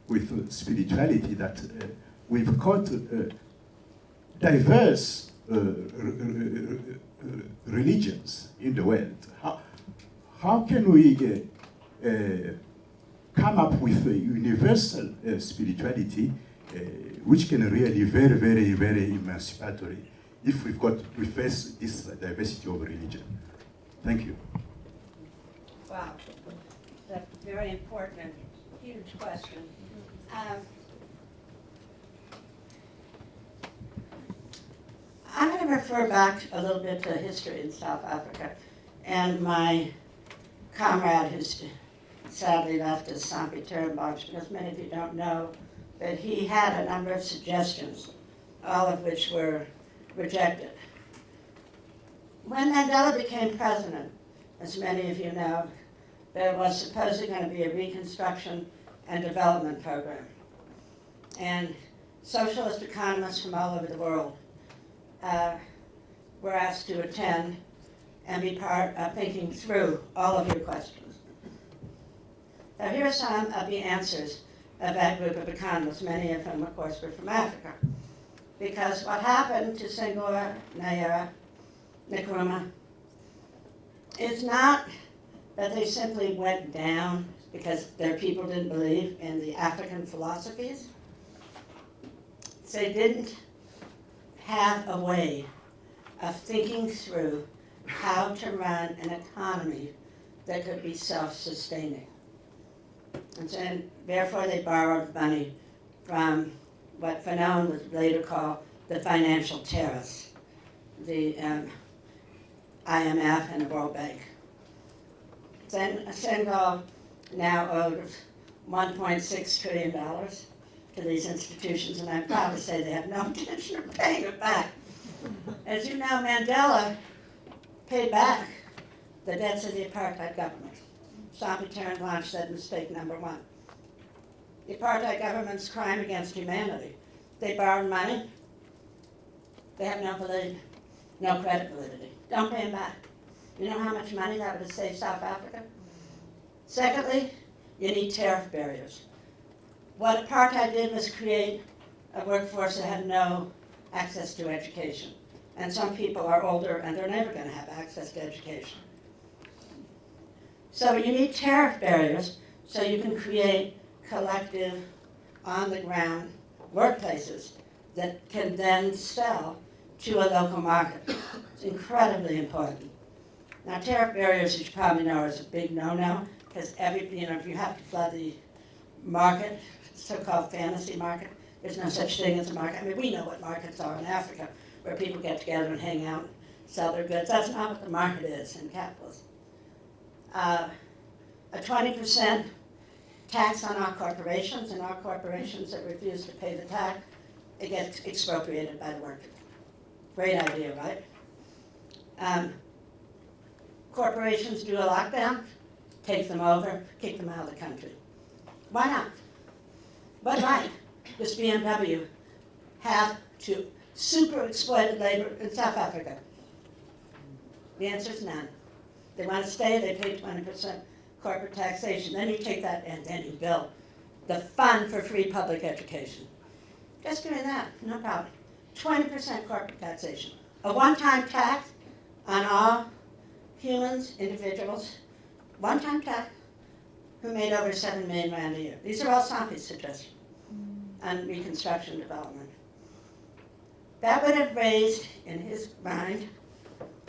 with spirituality that we've got diverse religions in the world. How can we come up with a universal spirituality which can really very, very, very emancipatory if we face this diversity of religion? Thank you. Wow, that's a very important and huge question. I'm going to refer back a little bit to history in South Africa, and my comrade who's sadly left us, Sampi Terenbosch, because many of you don't know that he had a number of suggestions, all of which were rejected. When Mandela became president, as many of you know, there was supposedly going to be a reconstruction and development program. And socialist economists from all over the world were asked to attend and be part of thinking through all of your questions. Now here are some of the answers of that group of economists, many of whom, of course, were from Africa. Because what happened to Senghor, Nyerere, Nkrumah, is not that they simply went down because their people didn't believe in the African philosophies. They didn't have a way of thinking through how to run an economy that could be self-sustaining. And so, therefore, they borrowed money from what Fanon would later call the financial terrorists, the IMF and the World Bank. Senegal now owes $1.6 trillion to these institutions, and I'm proud to say they have no intention of paying it back. As you know, Mandela paid back the debts of the apartheid government. Sampi Terenbosch said mistake number one. The apartheid government's crime against humanity. They borrowed money. They have no validity, no credit validity. Don't pay them back. You know how much money that would have saved South Africa? Secondly, you need tariff barriers. What apartheid did was create a workforce that had no access to education. And some people are older and they're never going to have access to education. So you need tariff barriers so you can create collective, on-the-ground workplaces that can then sell to a local market. It's incredibly important. Now, tariff barriers, as you probably know, is a big no-no, because if you have to flood the market, so-called fantasy market, there's no such thing as a market. I mean, we know what markets are in Africa, where people get together and hang out, sell their goods. That's not what the market is in capitalism. A 20% tax on our corporations, and our corporations that refuse to pay the tax, it gets expropriated by the workers. Great idea, right? Corporations do a lockdown, take them over, kick them out of the country. Why not? What right does BMW have to super exploited labor in South Africa? The answer is none. They want to stay, they pay 20% corporate taxation. Then you take that and then you build the fund for free public education. Just doing that, no problem. 20% corporate taxation. A one-time tax on all humans, individuals, one-time tax, who made over 7 million rand a year. These are all Sampi's suggestions on reconstruction development. That would have raised, in his mind,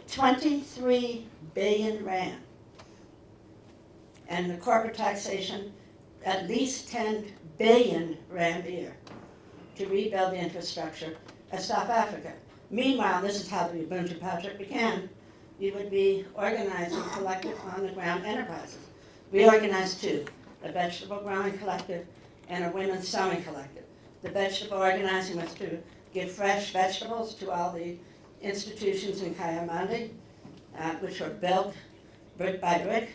23 billion rand. And the corporate taxation, at least 10 billion rand a year to rebuild the infrastructure of South Africa. Meanwhile, this is how the Ubuntu Project began. You would be organizing collective on-the-ground enterprises. We organized two, a vegetable growing collective and a women's sewing collective. The vegetable organizing was to give fresh vegetables to all the institutions in Kayamandi, which were built brick by brick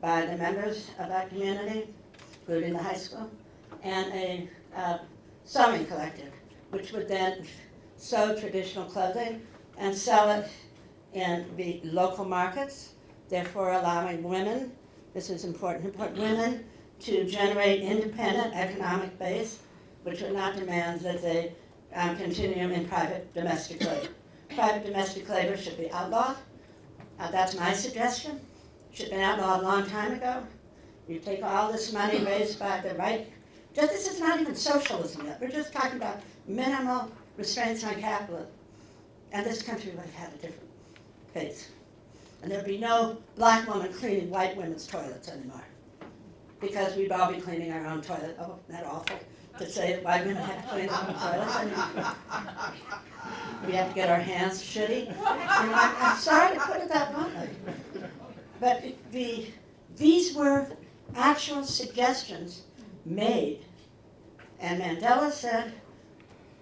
by the members of that community, including the high school, and a sewing collective, which would then sew traditional clothing and sell it in the local markets, therefore allowing women, this is important, women to generate independent economic base, which would not demand that they continue in private domestic labor. Private domestic labor should be outlawed. That's my suggestion. Should have been outlawed a long time ago. You take all this money raised by the right. This is not even socialism yet. We're just talking about minimal restraints on capitalism. And this country would have had a different face. And there'd be no black woman cleaning white women's toilets anymore. Because we'd all be cleaning our own toilet. Oh, isn't that awful to say that white women have to clean their own toilets? I mean, we have to get our hands shitty. And I'm sorry to put it that bluntly. But these were actual suggestions made. And Mandela said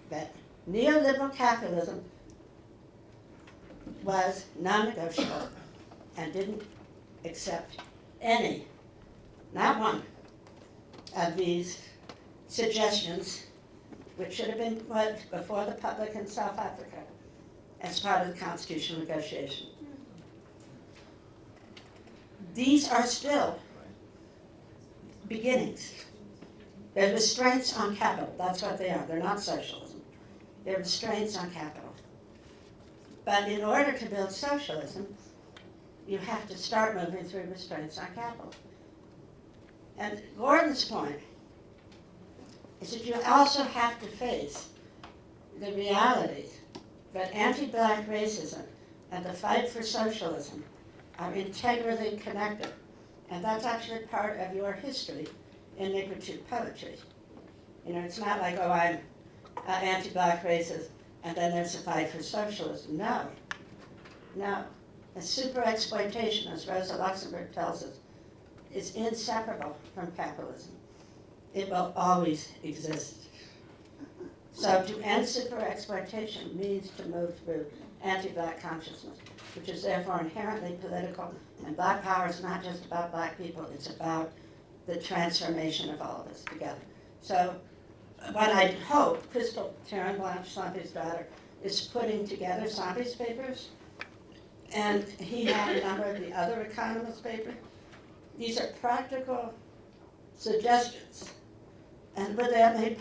that neoliberal capitalism was non-negotiable and didn't accept any, not one, of these suggestions, which should have been put before the public in South Africa as part of the constitutional negotiation. These are still beginnings. They're restraints on capital. That's what they are. They're not socialism. They're restraints on capital. But in order to build socialism, you have to start moving through restraints on capital. And Gordon's point is that you also have to face the reality that anti-black racism and the fight for socialism are integrally connected. And that's actually part of your history in negritude poetry. You know, it's not like, oh, I'm anti-black racist, and then there's a fight for socialism. No. A super exploitation, as Rosa Luxemburg tells us, is inseparable from capitalism. It will always exist. So to end super exploitation means to move through anti-black consciousness, which is therefore inherently political. And black power is not just about black people, it's about the transformation of all of us together. So what I hope Crystal Blanche, Sampe's daughter, is putting together Sampe's papers, and he had a number of the other economists' papers. These are practical suggestions. And would they have made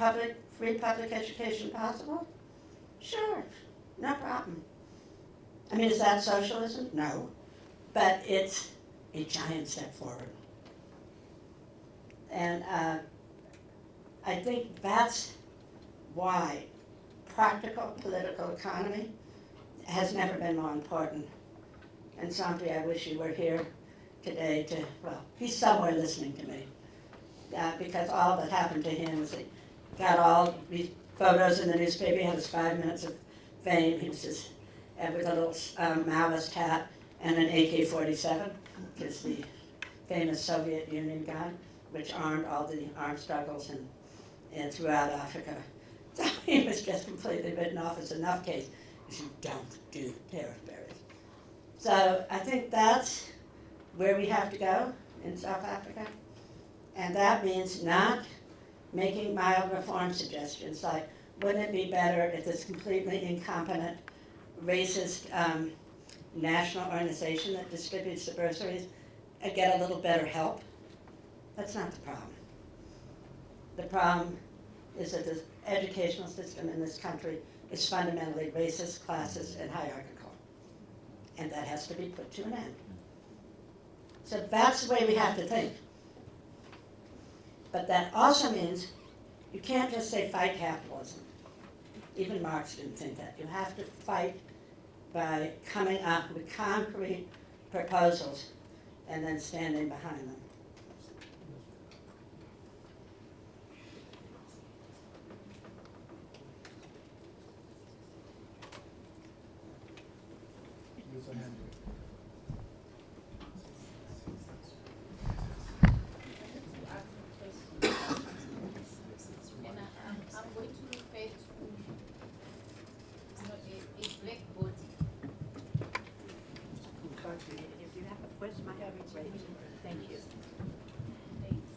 free public education possible? Sure, no problem. I mean, is that socialism? No. But it's a giant step forward. And I think that's why practical political economy has never been more important. And Sampe, I wish you were here today to, well, he's somewhere listening to me. Because all that happened to him was he got all these photos in the newspaper. He had his 5 minutes of fame. He was just with a little Maoist hat and an AK-47, because the famous Soviet Union gun, which armed all the armed struggles and throughout Africa. So he was just completely written off as a nutcase. You don't do tariff barriers. So I think that's where we have to go in South Africa. And that means not making mild reform suggestions like, wouldn't it be better if this completely incompetent, racist national organization that distributes the bursaries get a little better help? That's not the problem. The problem is that the educational system in this country is fundamentally racist, classist, and hierarchical. And that has to be put to an end. So that's the way we have to think. But that also means you can't just say fight capitalism. Even Marx didn't think that. You have to fight by coming up with concrete proposals and then standing behind them. And I'm going to refer to a black body. If you have a question, I have it ready. Thank you. Thanks.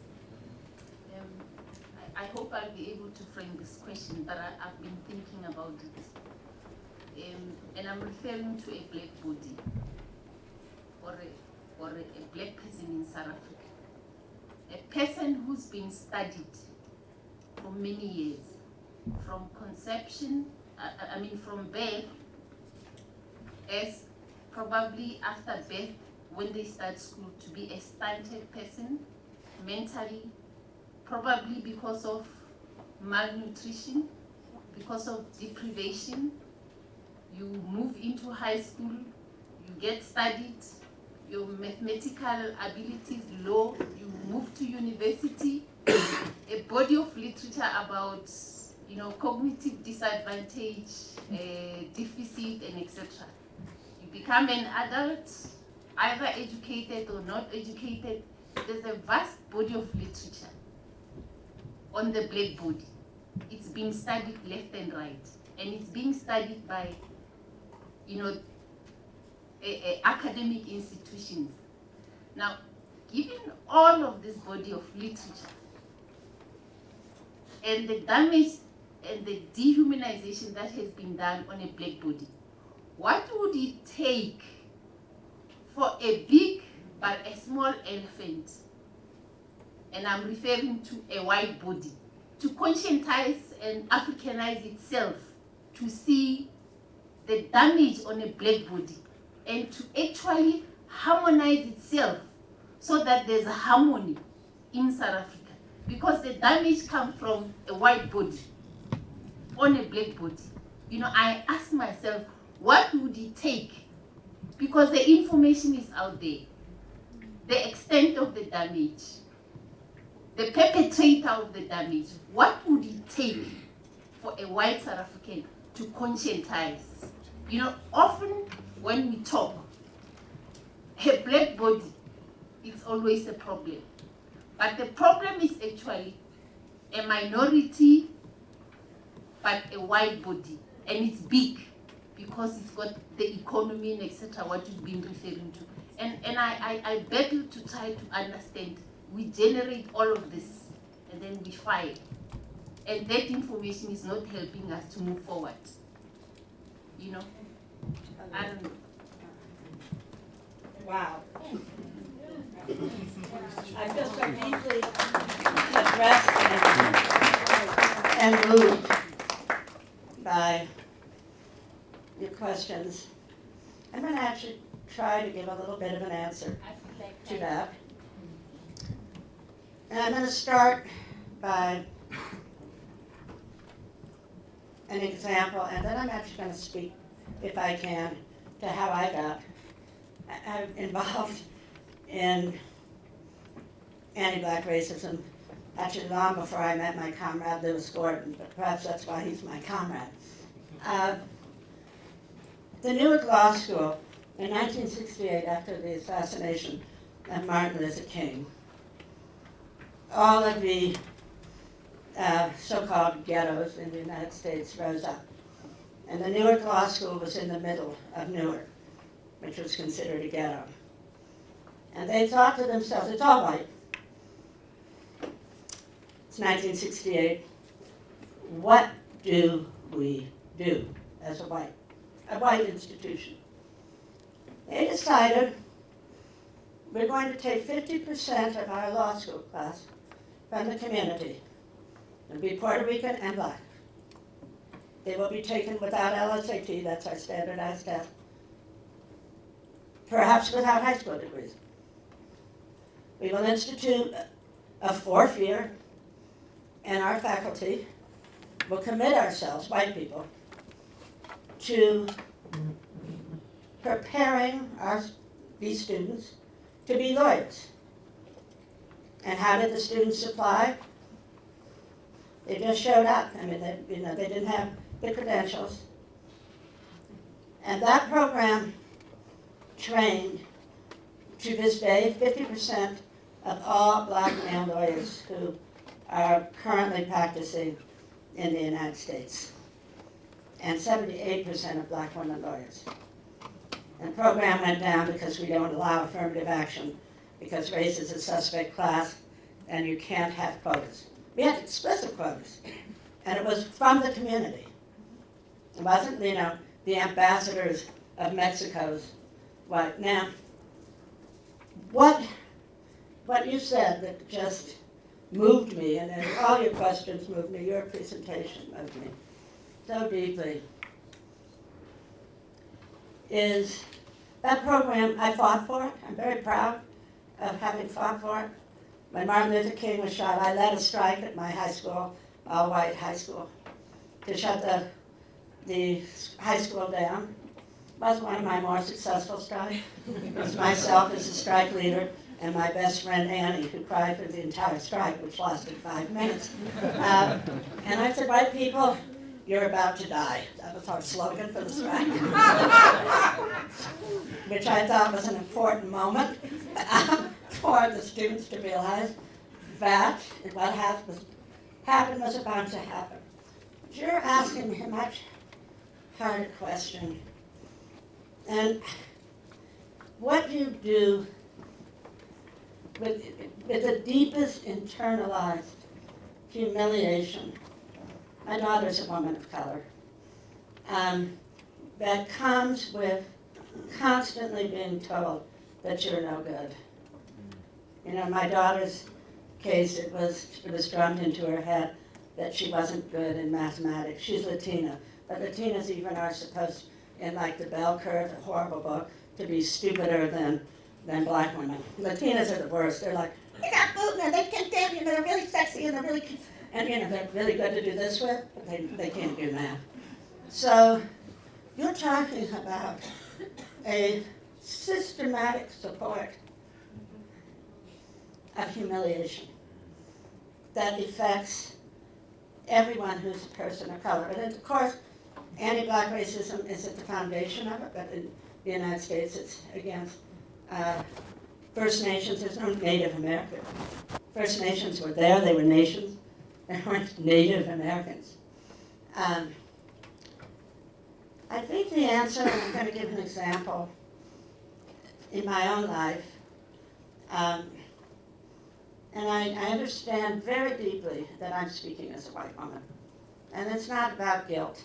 I hope I'll be able to frame this question, but I've been thinking about it. And I'm referring to a black body or a black person in South Africa. A person who's been studied for many years, from conception, from birth, as probably after birth, when they start school, to be a stunted person mentally, probably because of malnutrition, because of deprivation. You move into high school, you get studied, your mathematical abilities low, you move to university, a body of literature about cognitive disadvantage, deficit, and etc. You become an adult, either educated or not educated. There's a vast body of literature on the black body. It's being studied left and right, and it's being studied by academic institutions. Now, given all of this body of literature and the damage and the dehumanization that has been done on a black body, what would it take for a big but a small elephant, and I'm referring to a white body, to conscientize and Africanize itself to see the damage on a black body and to actually harmonize itself so that there's a harmony in South Africa? Because the damage comes from a white body on a black body. I ask myself, what would it take? Because the information is out there. The extent of the damage, the perpetrator of the damage, what would it take for a white South African to conscientize? Often when we talk, a black body, it's always a problem. But the problem is actually a minority, but a white body. And it's big because it's got the economy and etc., what you've been referring to. And I battle to try to understand. We generate all of this and then we file. And that information is not helping us to move forward. I don't know. Wow. I feel so deeply addressed and moved by your questions. I'm going to actually try to give a little bit of an answer to that. And I'm going to start by an example, and then I'm actually going to speak, if I can, to how I got involved in anti-black racism, actually long before I met my comrade Lewis Gordon, but perhaps that's why he's my comrade. The Newark Law School in 1968, after the assassination of Martin Luther King, all of the so-called ghettos in the United States rose up. And the Newark Law School was in the middle of Newark, which was considered a ghetto. And they thought to themselves, it's all white. It's 1968. What do we do as a white institution? They decided we're going to take 50% of our law school class from the community. It'll be Puerto Rican and black. They will be taken without LSAT, that's our standardized test. Perhaps without high school degrees. We will institute a fourth year, and our faculty will commit ourselves, white people, to preparing these students to be lawyers. And how did the students apply? They just showed up. I mean, they didn't have the credentials. And that program trained, to this day, 50% of all black male lawyers who are currently practicing in the United States, and 78% of black women lawyers. And the program went down because we don't allow affirmative action, because race is a suspect class, and you can't have quotas. We had explicit quotas, and it was from the community. It wasn't, the ambassadors of Mexico's white. Now, what you said that just moved me, and then all your questions moved me, your presentation moved me so deeply, is that program. I fought for it. I'm very proud of having fought for it. When Martin Luther King was shot, I led a strike at my high school, all-white high school, to shut the high school down. It was one of my more successful strikes. It was myself as a strike leader and my best friend Annie, who cried for the entire strike, which lasted 5 minutes. And I said, white people, you're about to die. That was our slogan for the strike. Which I thought was an important moment for the students to realize that what happened was about to happen. But you're asking me a much harder question. And what do you do with the deepest internalized humiliation? My daughter's a woman of color. That comes with constantly being told that you're no good. In my daughter's case, it was drummed into her head that she wasn't good in mathematics. She's Latina, but Latinas even are supposed, in like the bell curve, a horrible book, to be stupider than black women. Latinas are the worst. They're like, they got movement, they can dance, they're really sexy, and they're really good to do this with, but they can't do math. So you're talking about a systematic support of humiliation that affects everyone who's a person of color. And of course, anti-black racism is at the foundation of it, but in the United States it's against First Nations. There's no Native American. First Nations were there, they were nations. They weren't Native Americans. I think the answer, and I'm going to give an example in my own life, and I understand very deeply that I'm speaking as a white woman. And it's not about guilt,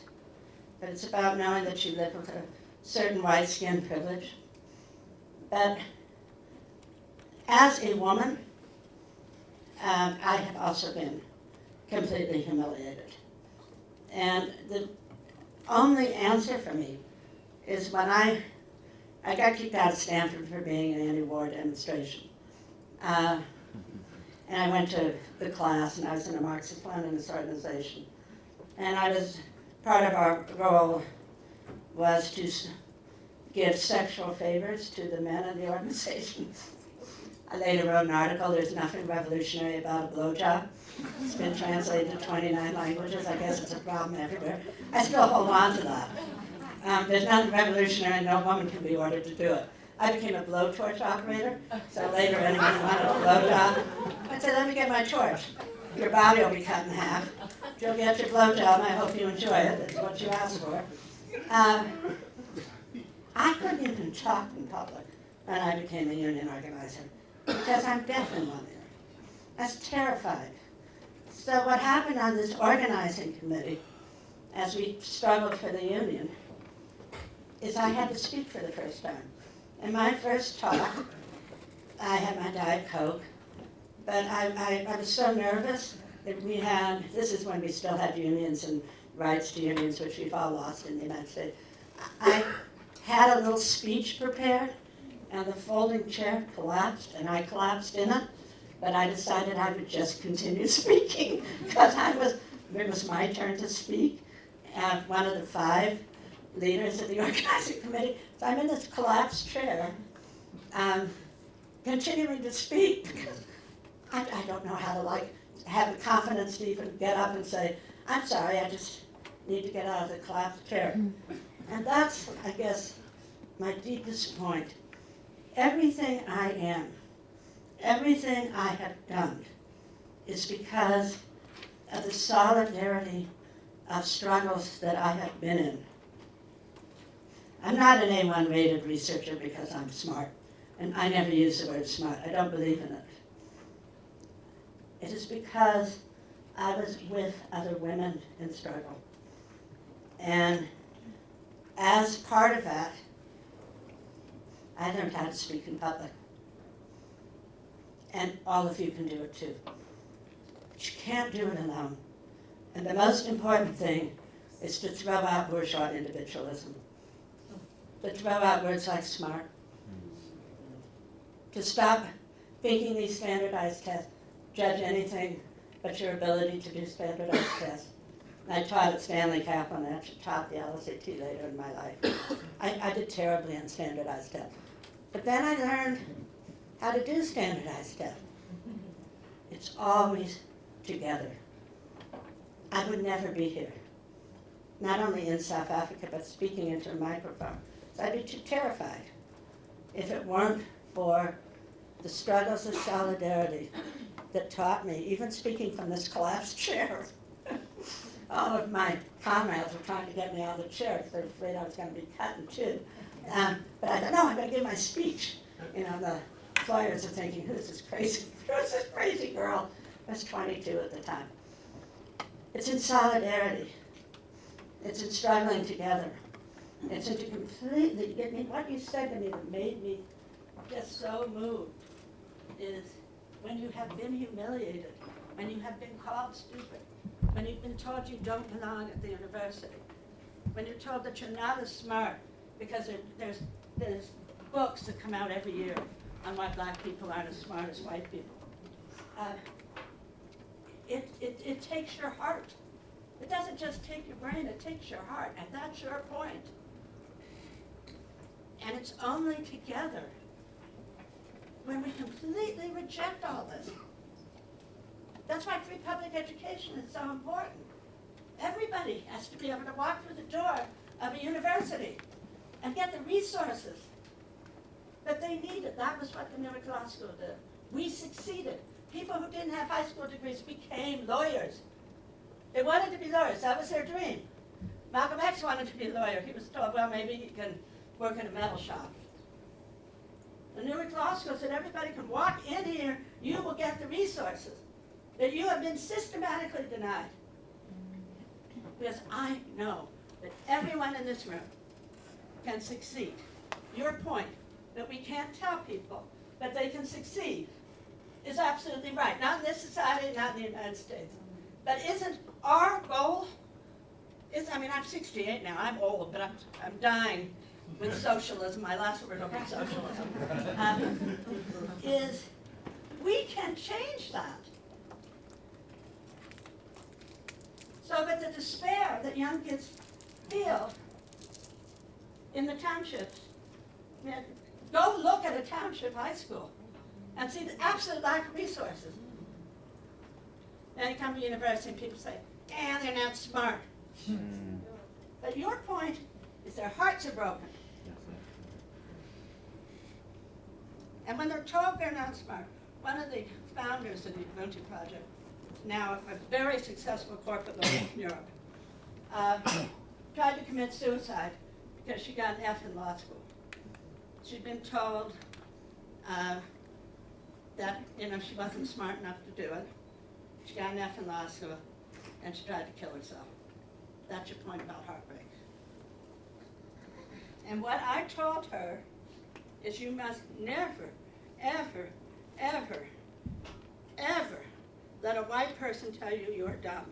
but it's about knowing that you live with a certain white skin privilege. But as a woman, I have also been completely humiliated. And the only answer for me is when I got kicked out of Stanford for being an anti-war demonstration. And I went to the class, and I was in a Marxist-Leninist organization. And part of our role was to give sexual favors to the men in the organization. I later wrote an article, There's Nothing Revolutionary About a Blowjob. It's been translated to 29 languages. I guess it's a problem everywhere. I still hold on to that. There's nothing revolutionary, no woman can be ordered to do it. I became a blowtorch operator, so later anyone who wanted a blowjob, I said, let me get my torch. Your body will be cut in half. You'll get your blowjob, I hope you enjoy it. That's what you asked for. I couldn't even talk in public when I became a union organizer because I'm deaf in one ear. I was terrified. So what happened on this organizing committee as we struggled for the union is I had to speak for the first time. In my first talk, I had my Diet Coke, but I was so nervous that this is when we still had unions and rights to unions, which we've all lost in the United States. I had a little speech prepared, and the folding chair collapsed, and I collapsed in it, but I decided I would just continue speaking, because I was it was my turn to speak, one of the 5 leaders of the organizing committee. So I'm in this collapsed chair, continuing to speak because I don't know how to have the confidence to even get up and say, I'm sorry, I just need to get out of the collapsed chair. And that's, I guess, my deepest point. Everything I am, everything I have done is because of the solidarity of struggles that I have been in. I'm not an A1 rated researcher because I'm smart, and I never use the word smart. I don't believe in it. It is because I was with other women in struggle. And as part of that, I learned how to speak in public. And all of you can do it too. But you can't do it alone. And the most important thing is to throw out bourgeois individualism. To throw out words like smart. To stop thinking these standardized tests judge anything but your ability to do standardized tests. I taught at Stanley Kaplan, and actually taught the LSAT later in my life. I did terribly in standardized tests. But then I learned how to do standardized tests. It's always together. I would never be here, not only in South Africa, but speaking into a microphone. So I'd be too terrified if it weren't for the struggles of solidarity that taught me, even speaking from this collapsed chair. All of my comrades were trying to get me out of the chair because they were afraid I was going to be cut in two. But I thought, no, I'm going to give my speech. You know, the employers are thinking, who's this crazy girl? I was 22 at the time. It's in solidarity. It's in struggling together. It's into completely, what you said to me that made me just so moved is when you have been humiliated, when you have been called stupid, when you've been told you don't belong at the university, when you're told that you're not as smart because there's books that come out every year on why black people aren't as smart as white people. It takes your heart. It doesn't just take your brain, it takes your heart, and that's your point. And it's only together when we completely reject all this. That's why free public education is so important. Everybody has to be able to walk through the door of a university and get the resources that they needed. That was what the Newark Law School did. We succeeded. People who didn't have high school degrees became lawyers. They wanted to be lawyers. That was their dream. Malcolm X wanted to be a lawyer. He was told, well, maybe he can work in a metal shop. The Newark Law School said everybody can walk in here, you will get the resources that you have been systematically denied. Because I know that everyone in this room can succeed. Your point that we can't tell people that they can succeed is absolutely right. Not in this society, not in the United States. But isn't our goal, I'm 68 now, I'm old, but I'm dying with socialism. My last word will be socialism. Is we can change that. So that the despair that young kids feel in the townships, go look at a township high school and see the absolute lack of resources. Then you come to university and people say, they're not smart. But your point is their hearts are broken. And when they're told they're not smart, one of the founders of the Ubuntu Project, now a very successful corporate lawyer in Europe, tried to commit suicide because she got an F in law school. She'd been told that she wasn't smart enough to do it. She got an F in law school, and she tried to kill herself. That's your point about heartbreak. And what I told her is you must never, ever, ever, ever let a white person tell you you're dumb.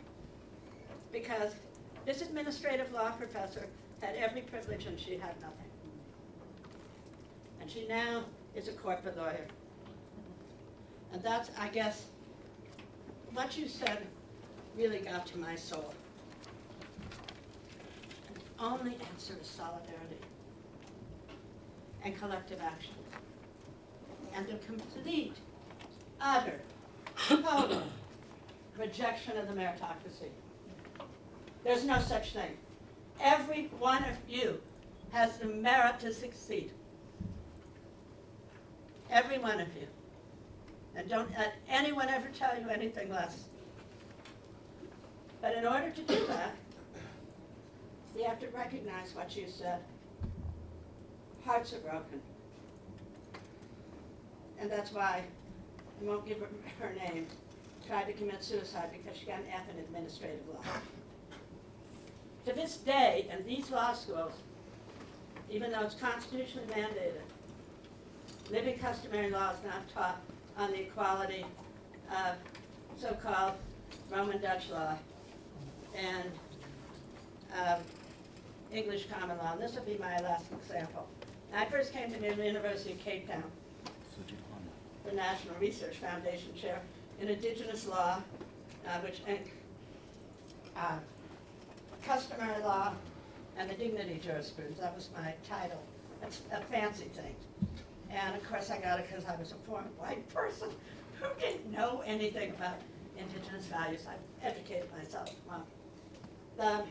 Because this administrative law professor had every privilege and she had nothing. And she now is a corporate lawyer. And that's, I guess, what you said really got to my soul. The only answer is solidarity and collective action. And the complete, utter, total rejection of the meritocracy. There's no such thing. Every one of you has the merit to succeed. Every one of you. And don't let anyone ever tell you anything less. But in order to do that, we have to recognize what you said. Hearts are broken. And that's why, I won't give her name, tried to commit suicide because she got an F in administrative law. To this day, in these law schools, even though it's constitutionally mandated, living customary law is not taught on the equality of so-called Roman Dutch law and English common law. And this will be my last example. I first came to the University of Cape Town, the National Research Foundation Chair in Indigenous Law, customary law, and the dignity jurisprudence. That was my title. That's a fancy thing. And of course I got it because I was a foreign white person who didn't know anything about indigenous values. I educated myself. Well, the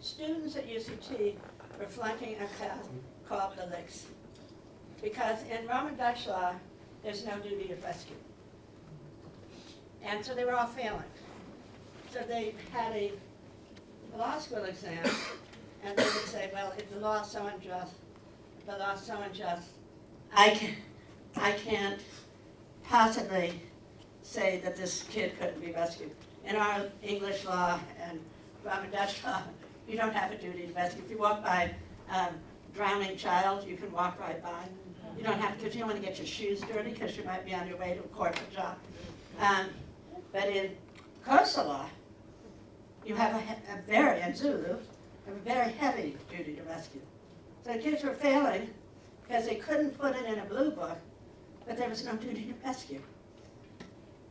students at UCT were flunking a class called the Licks. Because in Roman Dutch law, there's no duty of rescue. And so they were all failing. So they had a law school exam, and they would say, well, if the law is so unjust, I can't possibly say that this kid couldn't be rescued. In our English law and Roman Dutch law, you don't have a duty to rescue. If you walk by a drowning child, you can walk right by. You don't have to, because you don't want to get your shoes dirty because you might be on your way to a corporate job. But in Xhosa law, you have in Zulu, a very heavy duty to rescue. So the kids were failing because they couldn't put it in a blue book, but there was no duty to rescue.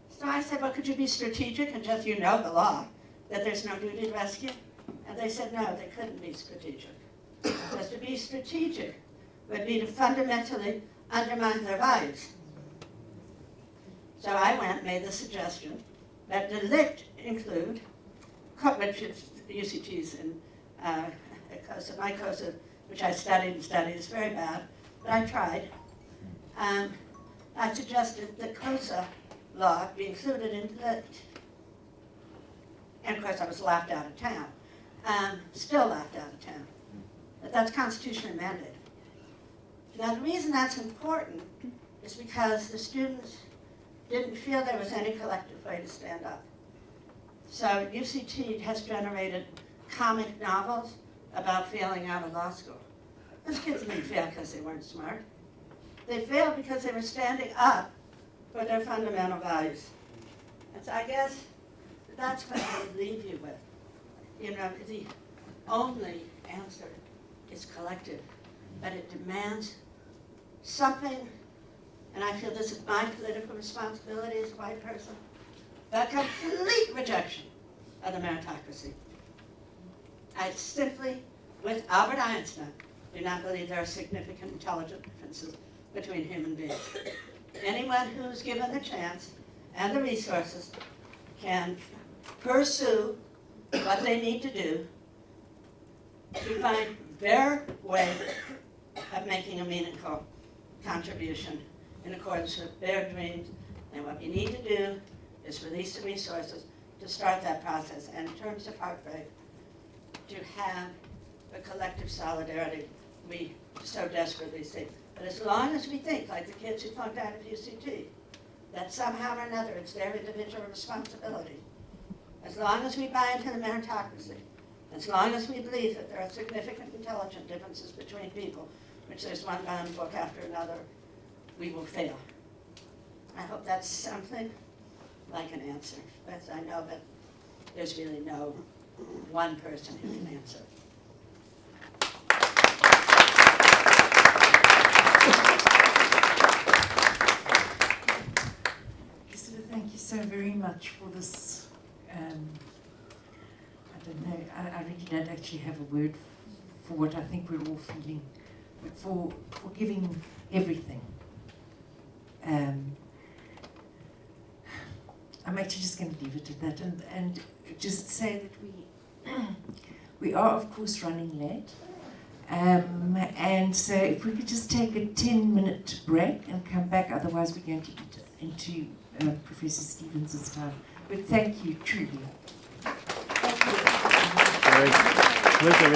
So I said, well, could you be strategic and just, you know the law, that there's no duty to rescue? And they said, no, they couldn't be strategic. Because to be strategic would be to fundamentally undermine their values. So I went and made the suggestion that the lit include, which is UCT's in my COSA, which I studied, is very bad, but I tried. I suggested that COSA law be included in lit. And of course I was laughed out of town. Still laughed out of town. But that's constitutionally mandated. Now the reason that's important is because the students didn't feel there was any collective way to stand up. So UCT has generated comic novels about failing out of law school. Those kids didn't fail because they weren't smart. They failed because they were standing up for their fundamental values. And so I guess that's what I would leave you with. You know, the only answer is collective, but it demands something, and I feel this is my political responsibility as a white person, a complete rejection of the meritocracy. I simply, with Albert Einstein, do not believe there are significant intelligence differences between human beings. Anyone who's given the chance and the resources can pursue what they need to do to find their way of making a meaningful contribution in accordance with their dreams. And what we need to do is release the resources to start that process. And in terms of heartbreak, to have the collective solidarity we so desperately seek. But as long as we think, like the kids who flunked out of UCT, that somehow or another it's their individual responsibility, as long as we buy into the meritocracy, as long as we believe that there are significant intelligent differences between people, which there's one bound book after another, we will fail. I hope that's something like an answer. But I know that there's really no one person who can answer. Drucilla, thank you so very much for this don't know, I really don't actually have a word for what I think we're all feeling, for giving everything. I'm actually just going to leave it at that and just say that we are of course running late. And so if we could just take a 10-minute break and come back, otherwise we're going to get into Professor Stevens' time. But thank you, truly. Great. Pleasure,